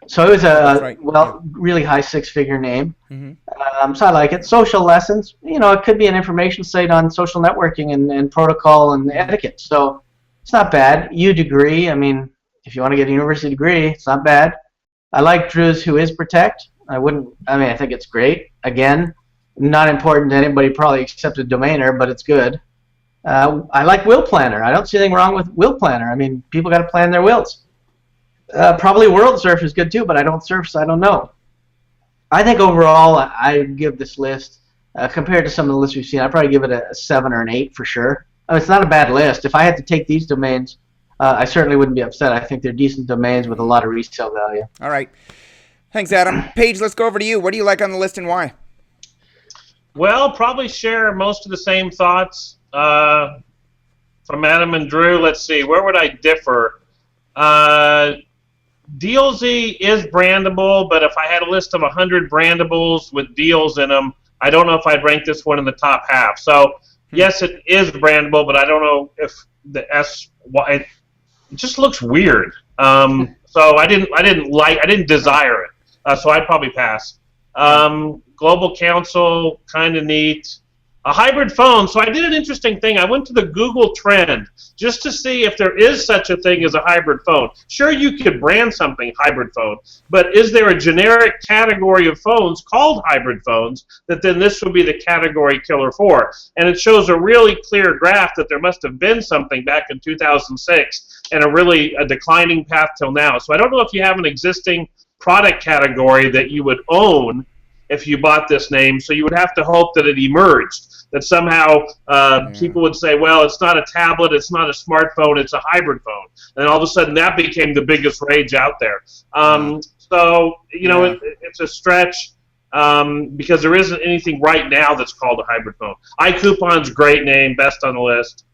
S2: So it was really high 6-figure name. Mm-hmm. So I like it. Social lessons. It could be an information site on social networking and protocol and etiquette. So it's not bad. U-degree. I mean, if you want to get a university degree, it's not bad. I like Drew's Who Is Protect. I think it's great. Again, not important to anybody probably except a domainer, but it's good. I like Will Planner. I don't see anything wrong with Will Planner. I mean, people got to plan their wills. Probably World Surf is good too, but I don't surf, so I don't know. I think overall, I give this list, compared to some of the lists we've seen, I'd probably give it a 7 or an 8 for sure. It's not a bad list. If I had to take these domains, I certainly wouldn't be upset. I think they're decent domains with a lot of resale value.
S1: All right. Thanks, Adam. Paige, let's go over to you. What do you like on the list and why?
S4: Well, probably share most of the same thoughts from Adam and Drew. Let's see. Where would I differ? DLZ is brandable, but if I had a list of 100 brandables with deals in them, I don't know if I'd rank this one in the top half. So, yes, it is brandable, but I don't know if the it just looks weird. So I didn't desire it. So I'd probably pass. Global Council, kind of neat. A hybrid phone. So I did an interesting thing. I went to the Google trend just to see if there is such a thing as a hybrid phone. Sure, you could brand something hybrid phone, but is there a generic category of phones called hybrid phones that then this would be the category killer for? And it shows a really clear graph that there must have been something back in 2006 and a declining path till now. So I don't know if you have an existing product category that you would own if you bought this name. So you would have to hope that it emerged, that somehow people would say, well, it's not a tablet, it's not a smartphone, it's a hybrid phone. And all of a sudden that became the biggest rage out there. So, it's a stretch because there isn't anything right now that's called a hybrid phone. iCoupon's great name, best on the list.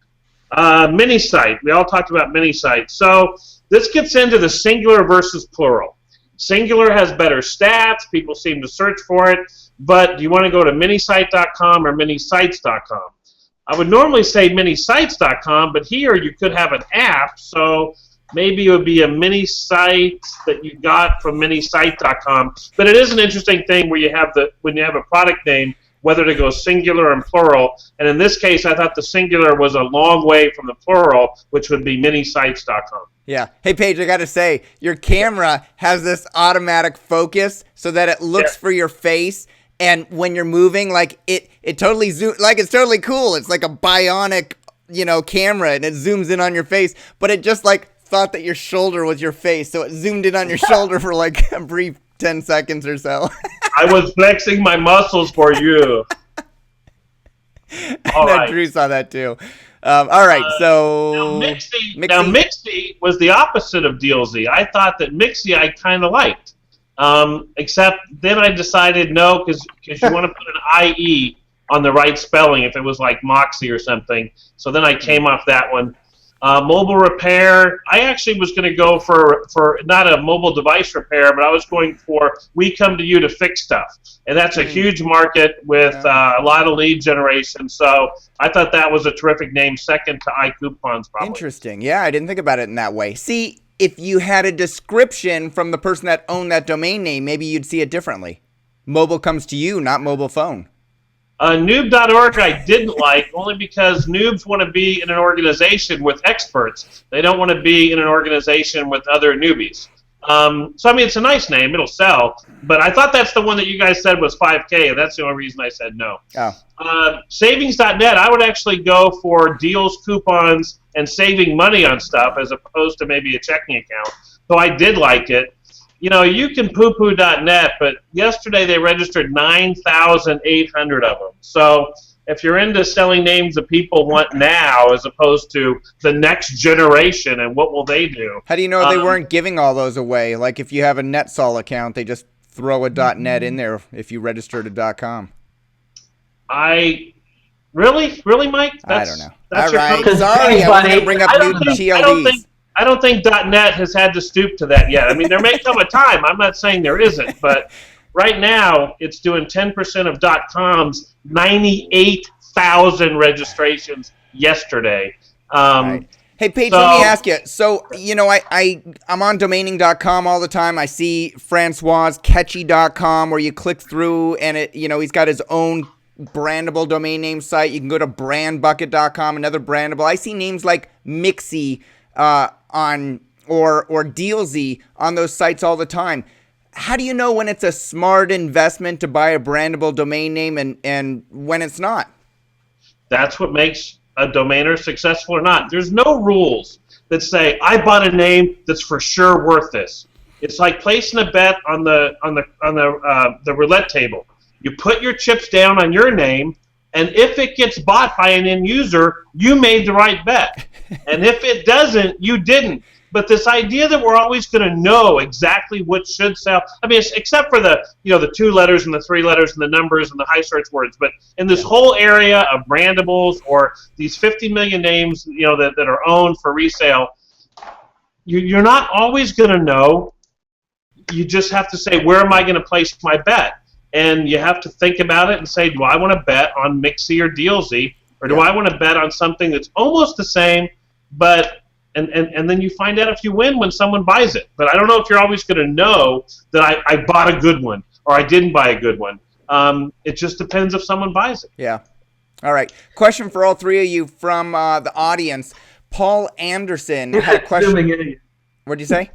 S4: Mini site. We all talked about mini site. So this gets into the singular versus plural. Singular has better stats. People seem to search for it. But do you want to go to minisite.com or minisites.com? I would normally say minisites.com, but here you could have an app. So maybe it would be a mini site that you got from minisite.com. But it is an interesting thing where when you have a product name, whether to go singular and plural. And in this case, I thought the singular was a long way from the plural, which would be minisites.com.
S1: Yeah. Hey, Paige, I got to say, your camera has this automatic focus so that it looks for your face. And when you're moving, like it totally it's totally cool. It's like a bionic, camera, and it zooms in on your face. But it just thought that your shoulder was your face. So it zoomed in on your shoulder for a brief 10 seconds or so.
S4: I was flexing my muscles for you. All right.
S1: Drew saw that too. All right, so
S4: now Mixie was the opposite of DLZ. I thought that Mixie I kind of liked, except then I decided no, because you want to put an IE on the right spelling if it was like Moxie or something. So then I came off that one. Mobile repair, I actually was going to go for not a mobile device repair, but I was going for we come to you to fix stuff. And that's a huge market with a lot of lead generation. So I thought that was a terrific name, second to iCoupons probably.
S1: Interesting. Yeah, I didn't think about it in that way. See, if you had a description from the person that owned that domain name, maybe you'd see it differently. Mobile comes to you, not mobile phone.
S4: Noob.org I didn't like, only because noobs want to be in an organization with experts. They don't want to be in an organization with other newbies. So, it's a nice name. It'll sell. But I thought that's the one that you guys said was 5K, and that's the only reason I said no.
S1: Oh.
S4: Savings.net, I would actually go for deals, coupons, and saving money on stuff as opposed to maybe a checking account. So I did like it. You can poo-poo.net, but yesterday they registered 9,800 of them. So if you're into selling names that people want now as opposed to the next generation and what will they do?
S1: How do you know they weren't giving all those away? Like if you have a NetSol account, they just throw a .net in there if you registered a .com.
S4: Really, Mike?
S1: I don't know.
S4: That's
S1: all right, sorry, I was going to bring up new TLDs.
S4: I don't think .net has had to stoop to that yet. There may come a time. I'm not saying there isn't, but right now it's doing 10% of .com's 98,000 registrations yesterday.
S1: Right. Hey, Paige, let me ask you. So, I'm on domaining.com all the time. I see Francois Catchy.com where you click through and he's got his own brandable domain name site. You can go to brandbucket.com, another brandable. I see names like Mixie on or DealZ on those sites all the time. How do you know when it's a smart investment to buy a brandable domain name and when it's not?
S4: That's what makes a domainer successful or not. There's no rules that say I bought a name that's for sure worth this. It's like placing a bet on the roulette table. You put your chips down on your name, and if it gets bought by an end user, you made the right bet. And if it doesn't, you didn't. But this idea that we're always going to know exactly what should sell, except for the 2 letters and the 3 letters and the numbers and the high search words, but in this whole area of brandables or these 50 million names, that are owned for resale, you're not always going to know. You just have to say, where am I going to place my bet? And you have to think about it and say, do I want to bet on Mixie or DealZ, or do I want to bet on something that's almost the same, but and then you find out if you win when someone buys it. But I don't know if you're always going to know that I bought a good one or I didn't buy a good one. It just depends if someone buys it.
S1: Yeah. All right. Question for all three of you from the audience. Paul Anderson had a question.
S2: Zooming in.
S1: What'd you say?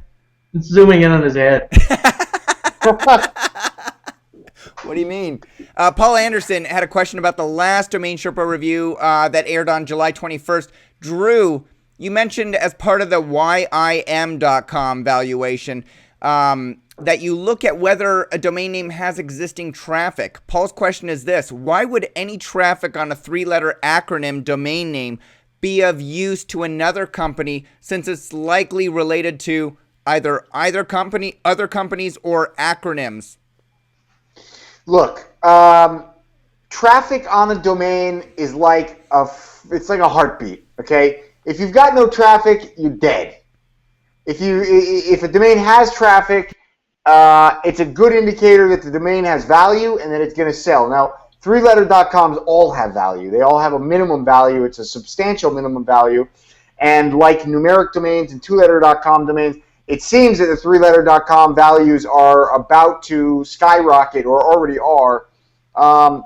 S2: It's zooming in on his head.
S1: What do you mean? Paul Anderson had a question about the last DomainSherpa review that aired on July 21st. Drew, you mentioned as part of the YIM.com valuation that you look at whether a domain name has existing traffic. Paul's question is this: why would any traffic on a 3-letter acronym domain name be of use to another company, since it's likely related to either company, other companies, or acronyms?
S3: Look, traffic on a domain is like it's like a heartbeat. Okay, if you've got no traffic, you're dead. If a domain has traffic, it's a good indicator that the domain has value and that it's going to sell. Now, 3-letter.coms all have value. They all have a minimum value. It's a substantial minimum value. And like numeric domains and 2-letter.com domains, it seems that the 3-letter.com values are about to skyrocket or already are. And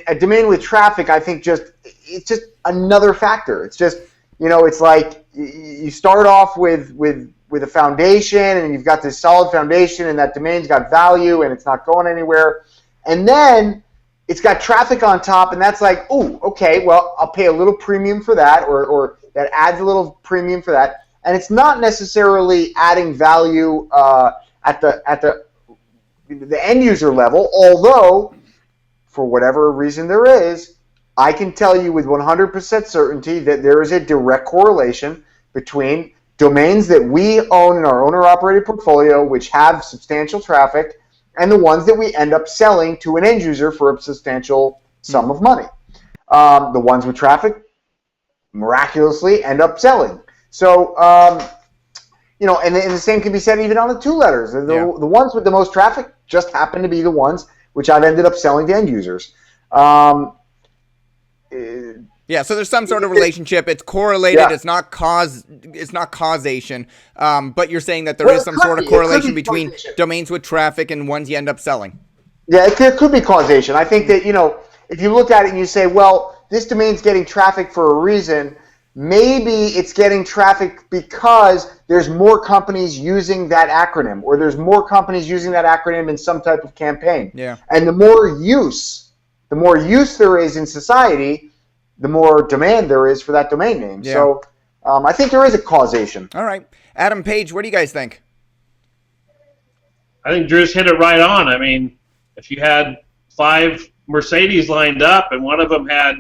S3: a domain with traffic, I think it's just another factor. It's just, it's like you start off with a foundation, and you've got this solid foundation, and that domain's got value, and it's not going anywhere. And then it's got traffic on top, and that's like, oh, okay, well, I'll pay a little premium for that, or that adds a little premium for that. And it's not necessarily adding value at the end user level, although, for whatever reason there is, I can tell you with 100% certainty that there is a direct correlation between domains that we own in our owner-operated portfolio, which have substantial traffic, and the ones that we end up selling to an end user for a substantial sum of money. The ones with traffic miraculously end up selling. So, and the same can be said even on the 2 letters. The ones with the most traffic just happen to be the ones which I've ended up selling to end users.
S1: So there's some sort of relationship. It's correlated. Yeah. It's not causation. But you're saying that there is some sort of correlation between domains with traffic and ones you end up selling.
S3: Yeah, it could be causation. I think that, if you look at it and you say, well, this domain's getting traffic for a reason, maybe it's getting traffic because there's more companies using that acronym, or there's more companies using that acronym in some type of campaign.
S1: Yeah.
S3: And the more use there is in society, the more demand there is for that domain name. Yeah. So I think there is a causation.
S1: All right. Adam Page, what do you guys think?
S4: I think Drew's hit it right on. I mean, if you had 5 Mercedes lined up and one of them had,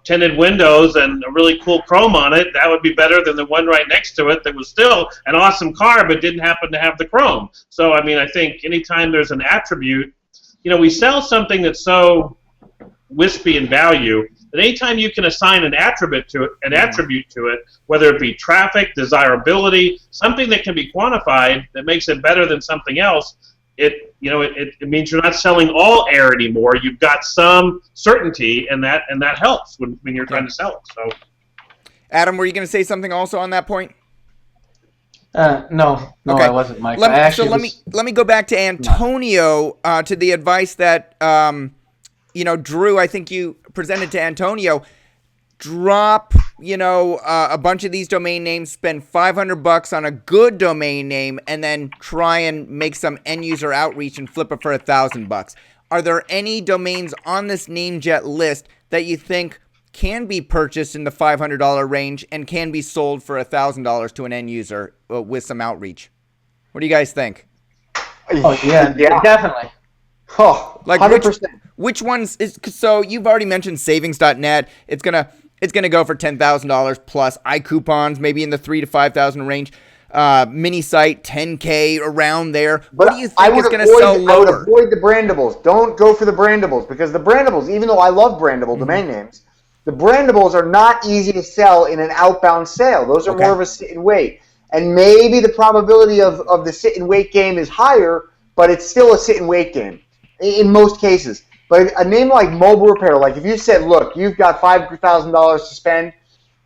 S4: tinted windows and a really cool chrome on it, that would be better than the one right next to it that was still an awesome car but didn't happen to have the chrome. So, I mean, I think anytime there's an attribute, we sell something that's so wispy in value that anytime you can assign an attribute to it, whether it be traffic, desirability, something that can be quantified that makes it better than something else, it means you're not selling all air anymore. You've got some certainty, and that helps when you're trying to sell it. So,
S1: Adam, were you going to say something also on that point?
S2: No, okay. I wasn't, Mike.
S1: Let me go back to Antonio to the advice that Drew, I think you presented to Antonio. Drop, a bunch of these domain names, spend $500 on a good domain name, and then try and make some end user outreach and flip it for $1,000. Are there any domains on this NameJet list that you think can be purchased in the $500 range and can be sold for $1,000 to an end user with some outreach? What do you guys think?
S2: Oh yeah, definitely.
S3: Oh, like 100%.
S1: Which ones so you've already mentioned savings.net. It's gonna go for $10,000 plus. iCoupons maybe in the $3,000 to $5,000 range. Mini site $10K around there.
S3: But
S1: what do you think is going to sell lower?
S3: I would avoid the brandables. Don't go for the brandables, because the brandables, even though I love brandable domain names, the brandables are not easy to sell in an outbound sale. Those are more of a sit and wait. And maybe the probability of the sit and wait game is higher, but it's still a sit and wait game in most cases. But a name like Mobile Repair, like if you said, look, you've got $5,000 to spend,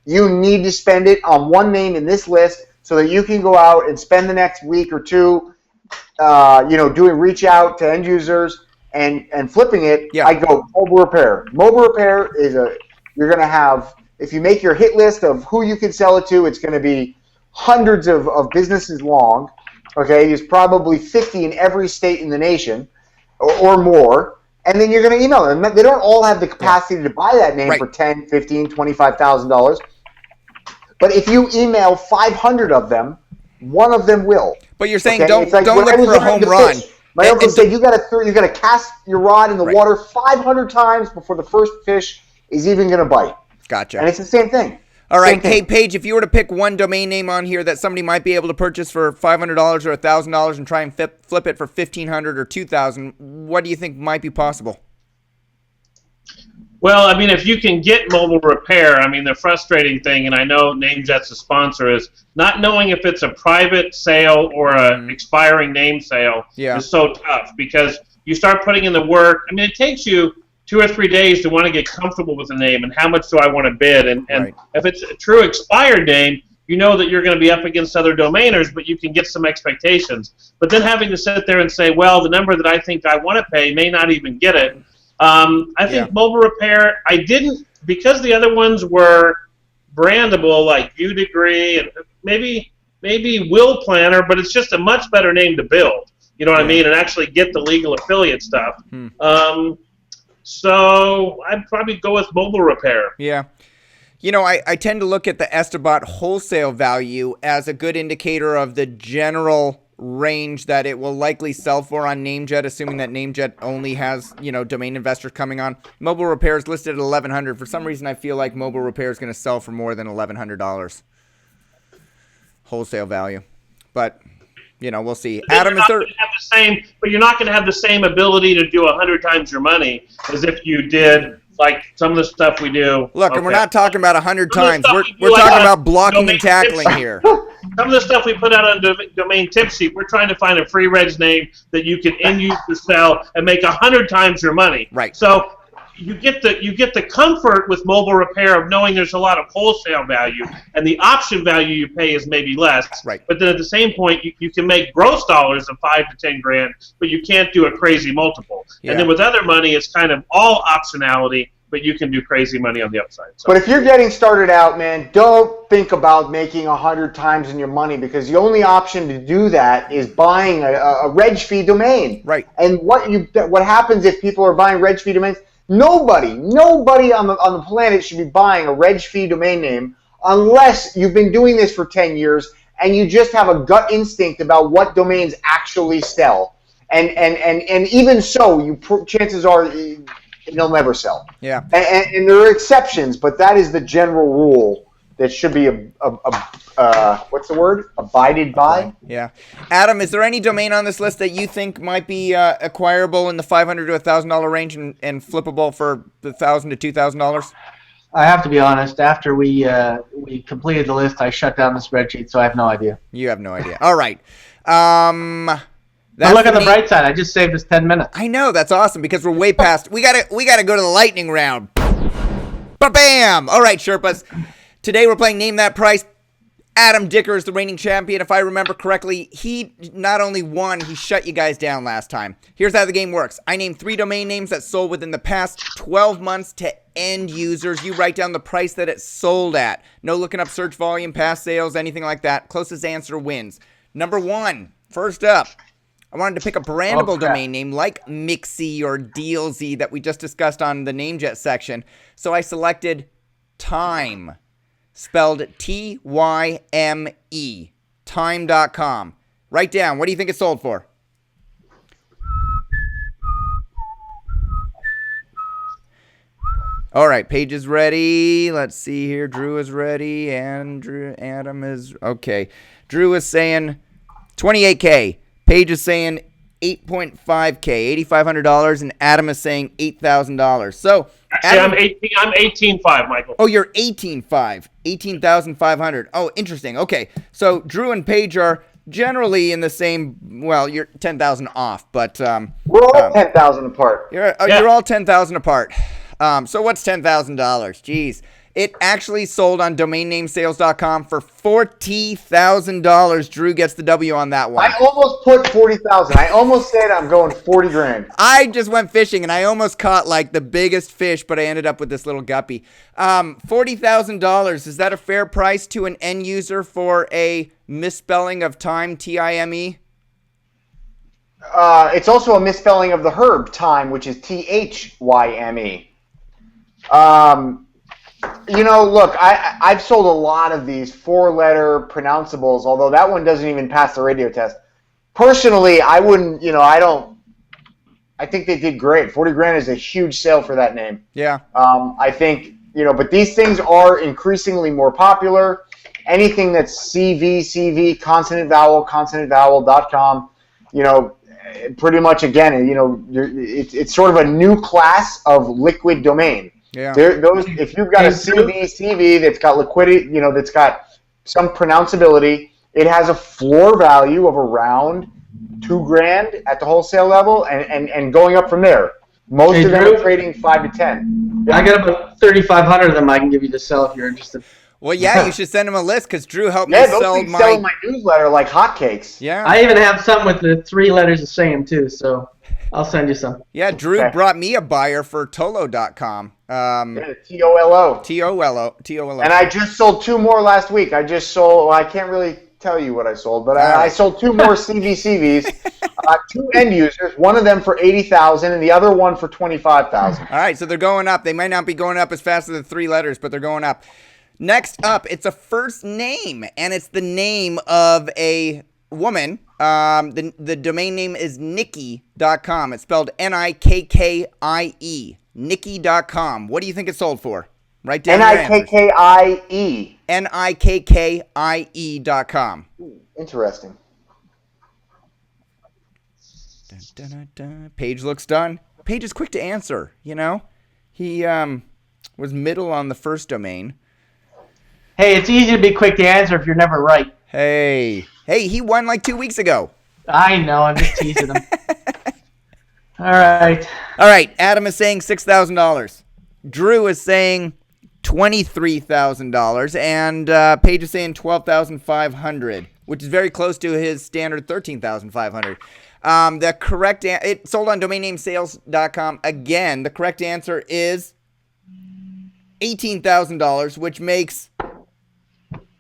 S3: you need to spend it on one name in this list so that you can go out and spend the next week or two, doing reach out to end users and flipping it. Yeah. I go Mobile Repair. Mobile Repair is you're going to have, if you make your hit list of who you can sell it to, it's going to be hundreds of businesses long. Okay, there's probably 50 in every state in the nation or more. And then you're going to email them. They don't all have the capacity to buy that name for $10,000, $15,000, $25,000. But if you email 500 of them, one of them will.
S1: But you're saying
S3: Okay?
S1: don't
S3: It's like
S1: look
S3: when I was
S1: for a
S3: learning
S1: home
S3: to
S1: run.
S3: fish, my uncle said you got to cast your rod in the water 500 times before the first fish is even going to bite.
S1: Gotcha.
S3: And it's the same thing.
S1: All right, hey, Paige, if you were to pick one domain name on here that somebody might be able to purchase for $500 or $1,000 and try and flip it for $1,500 or $2,000, what do you think might be possible?
S4: Well, I mean, if you can get mobile repair, I mean, the frustrating thing, and I know NameJet's a sponsor, is not knowing if it's a private sale or an expiring name sale is so tough because you start putting in the work. I mean, it takes you 2 or 3 days to want to get comfortable with the name and how much do I want to bid. And if it's a true expired name, you know that you're going to be up against other domainers, but you can get some expectations. But then having to sit there and say, well, the number that I think I want to pay may not even get it. I think mobile repair, I didn't, because the other ones were brandable, like UDegree and maybe Will Planner, but it's just a much better name to build, you know what I mean, and actually get the legal affiliate stuff. So I'd probably go with mobile repair.
S1: Yeah. You know, I tend to look at the Estabot wholesale value as a good indicator of the general range that it will likely sell for on NameJet, assuming that NameJet only has, you know, domain investors coming on. Mobile repair is listed at $1,100. For some reason, I feel like mobile repair is going to sell for more than $1,100 wholesale value. But, you know, we'll see. Adam, is there...
S4: But you're not going to have the same ability to do 100 times your money as if you did, like, some of the stuff we do.
S1: Look, and we're not talking about 100 times. We're talking about blocking and tackling here.
S4: Some of the stuff we put out on Domain Tip Sheet, we're trying to find a free reg name that you can end use to sell and make 100 times your money.
S1: Right.
S4: So you get the comfort with mobile repair of knowing there's a lot of wholesale value, and the option value you pay is maybe less.
S1: Right.
S4: But then at the same point, you can make gross dollars of $5,000 to $10,000, but you can't do a crazy multiple.
S1: Yeah.
S4: And then with other money, it's kind of all optionality, but you can do crazy money on the upside. So.
S3: But if you're getting started out, man, don't think about making 100 times in your money, because the only option to do that is buying a reg fee domain.
S1: Right.
S3: And what happens if people are buying reg fee domains? Nobody on the planet should be buying a reg fee domain name unless you've been doing this for 10 years and you just have a gut instinct about what domains actually sell. And even so, chances are they'll never sell.
S1: Yeah.
S3: And there are exceptions, but that is the general rule that should be what's the word? Abided by?
S1: Yeah. Adam, is there any domain on this list that you think might be acquirable in the $500 to $1,000 range and flippable for the $1,000 to $2,000?
S2: I have to be honest. After we completed the list, I shut down the spreadsheet, so I have no idea.
S1: You have no idea. All right.
S2: But look on the bright side. I just saved us 10 minutes.
S1: I know, that's awesome because we're way past. We gotta go to the lightning round. Ba-bam! All right, Sherpas. Today we're playing Name That Price. Adam Dicker is the reigning champion. If I remember correctly, he not only won, he shut you guys down last time. Here's how the game works. I name 3 domain names that sold within the past 12 months to end users. You write down the price that it sold at. No looking up search volume, past sales, anything like that. Closest answer wins. Number 1, first up. I wanted to pick a brandable domain name like Mixie or Dealsy that we just discussed on the NameJet section. So I selected Time, spelled T-Y-M-E, time.com. Write down, what do you think it sold for? All right, Paige is ready. Let's see here. Drew is ready. Adam is... Okay. Drew is saying $28K. Paige is saying $8.5K, $8,500, and Adam is saying $8,000. So, Adam,
S4: I'm 18.5, Michael.
S1: Oh, you're 18.5, 18,500. Oh, interesting. Okay, so Drew and Paige are generally in the same. Well, you're 10,000 off, but
S3: we're all 10,000 apart.
S1: You're all 10,000 apart. So what's $10,000? Jeez. It actually sold on domainnamesales.com for $40,000. Drew gets the W on that one.
S3: I almost put 40,000. I almost said I'm going 40 grand.
S1: I just went fishing and I almost caught like the biggest fish, but I ended up with this little guppy. $40,000. Is that a fair price to an end user for a misspelling of time, T-I-M-E?
S3: It's also a misspelling of the herb time, which is T-H-Y-M-E. You know, look, I've sold a lot of these 4-letter pronounceables, although that one doesn't even pass the radio test. personally, I wouldn't. I don't. I think they did great. 40 grand is a huge sale for that name.
S1: Yeah.
S3: I think but these things are increasingly more popular. Anything that's CV, consonant vowel.com, pretty much again, it's sort of a new class of liquid domain.
S1: Yeah.
S3: If you've got a CV that's got liquidity, that's got some pronounceability, it has a floor value of around $2,000 at the wholesale level, and going up from there. Most of them are trading 5 to 10.
S2: I got about 3,500 of them. I can give you to sell if you're interested.
S1: Well, yeah, you should send him a list because Drew helped me
S3: those
S1: sell
S3: things sell in my newsletter like hotcakes.
S1: Yeah.
S2: I even have some with the 3 letters the same too, so I'll send you some.
S1: Yeah, Drew brought me a buyer for Tolo.com.
S3: TOLO.
S1: TOLO.
S3: And I just sold 2 more last week. I can't really tell you what I sold, but I sold 2 more CVs, 2 end users, one of them for $80,000 and the other one for $25,000.
S1: All right, so they're going up. They might not be going up as fast as the 3 letters, but they're going up. Next up, it's a first name, and it's the name of a woman. The domain name is Nikkie.com. It's spelled Nikkie. Nikkie.com. What do you think it sold for? Right down
S3: Nikkie.
S1: Nikkie.com.
S3: Interesting.
S1: Dun, dun, dun. Page looks done. Page is quick to answer, He was middle on the first domain.
S2: Hey, it's easy to be quick to answer if you're never right.
S1: Hey, he won like 2 weeks ago.
S2: I know, I'm just teasing him. All right,
S1: Adam is saying $6,000. Drew is saying $23,000, and Paige is saying $12,500, which is very close to his standard $13,500. The correct it sold on domainnamesales.com. Again, the correct answer is $18,000, which makes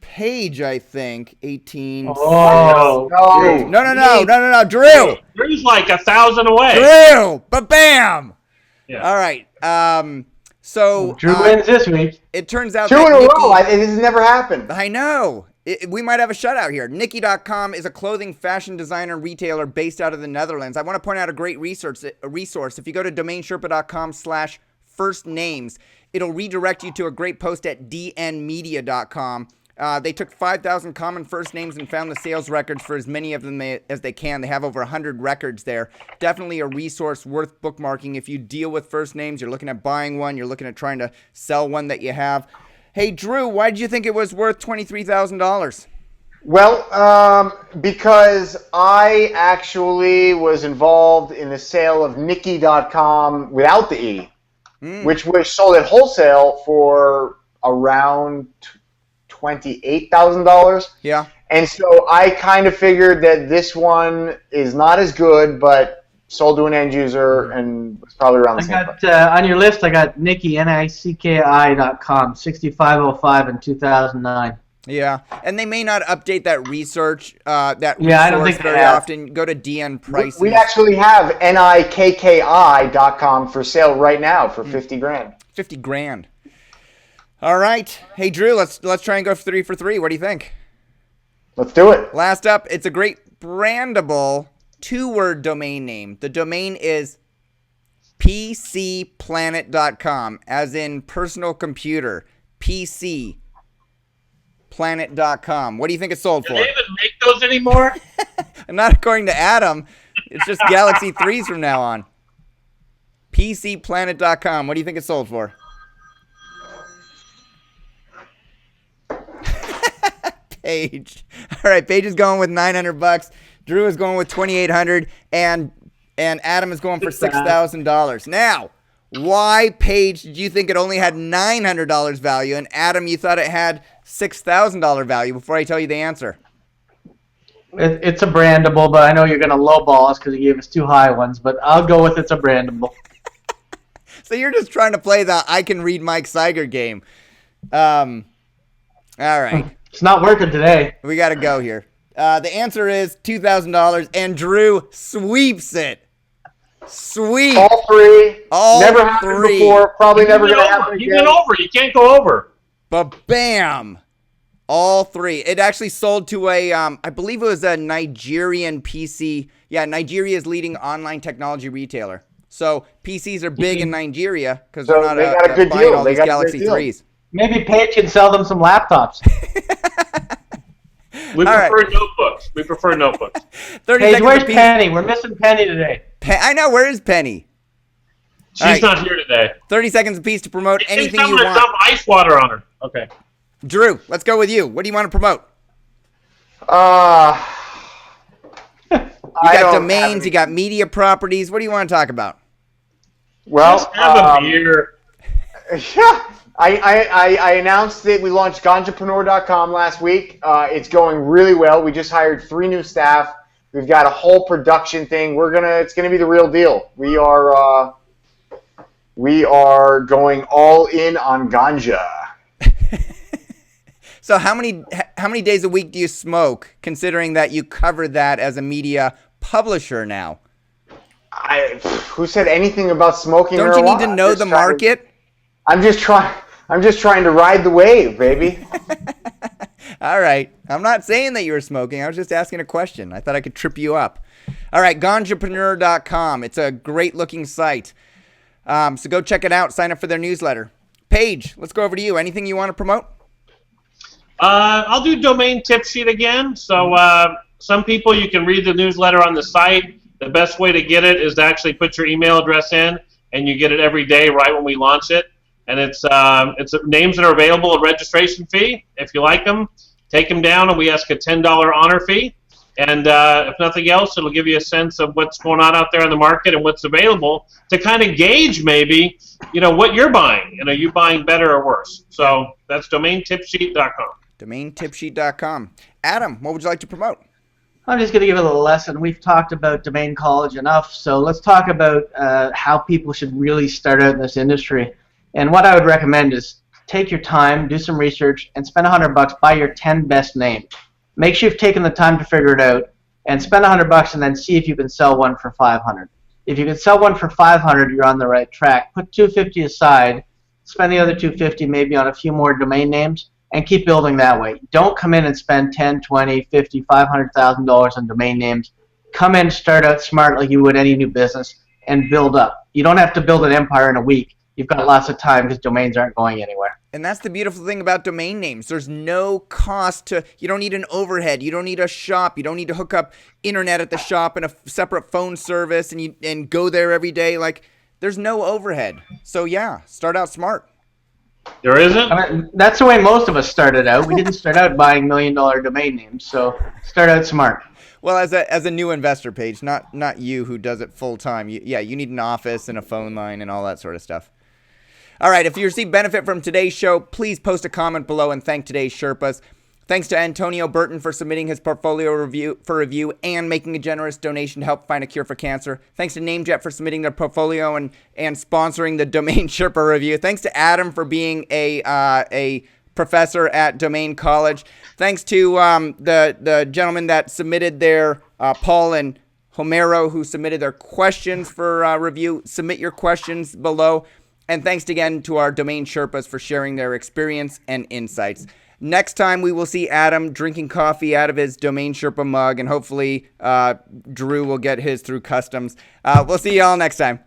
S1: Paige, I think, 18.
S2: Oh
S1: No, Drew.
S4: Drew's like 1,000 away.
S1: Drew, bam.
S4: Yeah.
S1: All right. So
S2: Drew wins this week.
S1: It turns out
S3: 2
S1: that
S3: in a
S1: Nikkie,
S3: row. This has never happened.
S1: I know. We might have a shutout here. Nikkie.com is a clothing fashion designer retailer based out of the Netherlands. I want to point out a great resource. If you go to DomainSherpa.com/firstnames, it'll redirect you to a great post at DNMedia.com. They took 5,000 common first names and found the sales records for as many of them as they can. They have over 100 records there. Definitely a resource worth bookmarking if you deal with first names. You're looking at buying one. You're looking at trying to sell one that you have. Hey, Drew, why did you think it was worth $23,000?
S3: Well, because I actually was involved in the sale of Nikkie.com without the E, which was sold at wholesale for around $28,000.
S1: Yeah.
S3: And so I kind of figured that this one is not as good, but sold to an end user and was probably around the same price.
S2: On your list, I got Nikki, NICKI.com, 6505 in 2009.
S1: Yeah, and they may not update that research,
S2: I don't think
S1: very often. Go to DN Prices.
S3: We actually have NIKKI.com for sale right now for $50,000.
S1: $50,000. All right. Hey, Drew, let's try and go 3 for 3. What do you think?
S3: Let's do it.
S1: Last up, it's a great brandable 2-word domain name. The domain is PCplanet.com, as in personal computer. PCplanet.com. What do you think it sold for?
S4: Do they even make those anymore?
S1: Not according to Adam. It's just Galaxy 3s from now on. PCplanet.com. What do you think it sold for? Paige. All right, Paige is going with $900. Drew is going with $2,800, and Adam is going for $6,000. Now, why, Paige, did you think it only had $900 value, and Adam, you thought it had $6,000 value? Before I tell you the answer.
S2: It's a brandable, but I know you're going to lowball us because you gave us 2 high ones, but I'll go with it's a brandable.
S1: So you're just trying to play the I can read Mike Cyger game. All right.
S2: It's not working today.
S1: We got to go here. The answer is $2,000, and Drew sweeps it. Sweep.
S3: All 3.
S1: All
S3: never happened
S1: 3.
S3: before. Probably never going to happen
S4: He
S3: again.
S4: went over. You can't go over.
S1: But bam. All three. It actually sold to a, I believe it was a Nigerian PC. Yeah, Nigeria's leading online technology retailer. So PCs are big in Nigeria because
S3: So
S1: they're not
S3: they got a good
S1: buying
S3: deal.
S1: all
S3: They
S1: these
S3: got a
S1: Galaxy
S3: great deal.
S1: 3s.
S2: Maybe Paige can sell them some laptops.
S4: We
S1: All
S4: prefer notebooks. We prefer notebooks.
S1: 30
S2: Paige,
S1: seconds
S2: where's
S1: apiece.
S2: Penny? We're missing Penny today.
S1: I know. Where is Penny? All
S4: She's
S1: right.
S4: not here today.
S1: 30 seconds apiece to promote
S4: She thinks
S1: anything
S4: I'm
S1: you
S4: gonna
S1: want.
S4: dump ice water on her. Okay.
S1: Drew, let's go with you. What do you want to promote?
S3: You
S1: You got domains, you got media properties. What do you want to talk about?
S3: Well,
S4: Just have a beer.
S3: yeah. I announced that we launched ganjapreneur.com last week. It's going really well. We just hired 3 new staff. We've got a whole production thing. It's gonna be the real deal. We are going all in on ganja.
S1: So how many days a week do you smoke, considering that you cover that as a media publisher now?
S3: Who said anything about smoking?
S1: Don't you need to know the market?
S3: I'm just trying to ride the wave, baby.
S1: All right. I'm not saying that you were smoking. I was just asking a question. I thought I could trip you up. All right, ganjapreneur.com. It's a great-looking site. So go check it out. Sign up for their newsletter. Paige, let's go over to you. Anything you want to promote?
S4: I'll do domain tip sheet again. So some people, you can read the newsletter on the site. The best way to get it is to actually put your email address in, and you get it every day right when we launch it. And it's names that are available, a registration fee. If you like them, take them down, and we ask a $10 honor fee. And if nothing else, it'll give you a sense of what's going on out there in the market and what's available to kind of gauge maybe, what you're buying. Are you buying better or worse? So that's domaintipsheet.com.
S1: Domaintipsheet.com. Adam, what would you like to promote?
S2: I'm just going to give a little lesson. We've talked about domain college enough, so let's talk about how people should really start out in this industry. And what I would recommend is take your time, do some research, and spend $100, buy your 10 best names. Make sure you've taken the time to figure it out, and spend $100 and then see if you can sell one for $500. If you can sell one for $500, you're on the right track. Put $250 aside, spend the other $250 maybe on a few more domain names, and keep building that way. Don't come in and spend $10, $20, $50, $500,000 on domain names. Come in, start out smart like you would any new business, and build up. You don't have to build an empire in a week. You've got lots of time because domains aren't going anywhere.
S1: And that's the beautiful thing about domain names. There's no cost you don't need an overhead. You don't need a shop. You don't need to hook up internet at the shop and a separate phone service and go there every day. There's no overhead. So yeah, start out smart.
S4: There isn't?
S2: I mean, that's the way most of us started out. We didn't start out buying $1 million domain names, so start out smart.
S1: Well, as a new investor, Paige, not you who does it full time. You need an office and a phone line and all that sort of stuff. All right, if you receive benefit from today's show, please post a comment below and thank today's Sherpas. Thanks to Antonio Burton for submitting his portfolio review and making a generous donation to help find a cure for cancer. Thanks to NameJet for submitting their portfolio and sponsoring the Domain Sherpa review. Thanks to Adam for being a professor at Domain College. Thanks to the gentlemen that submitted their Paul and Homero who submitted their questions for review. Submit your questions below. And thanks again to our Domain Sherpas for sharing their experience and insights. Next time, we will see Adam drinking coffee out of his Domain Sherpa mug, and hopefully Drew will get his through customs. We'll see you all next time.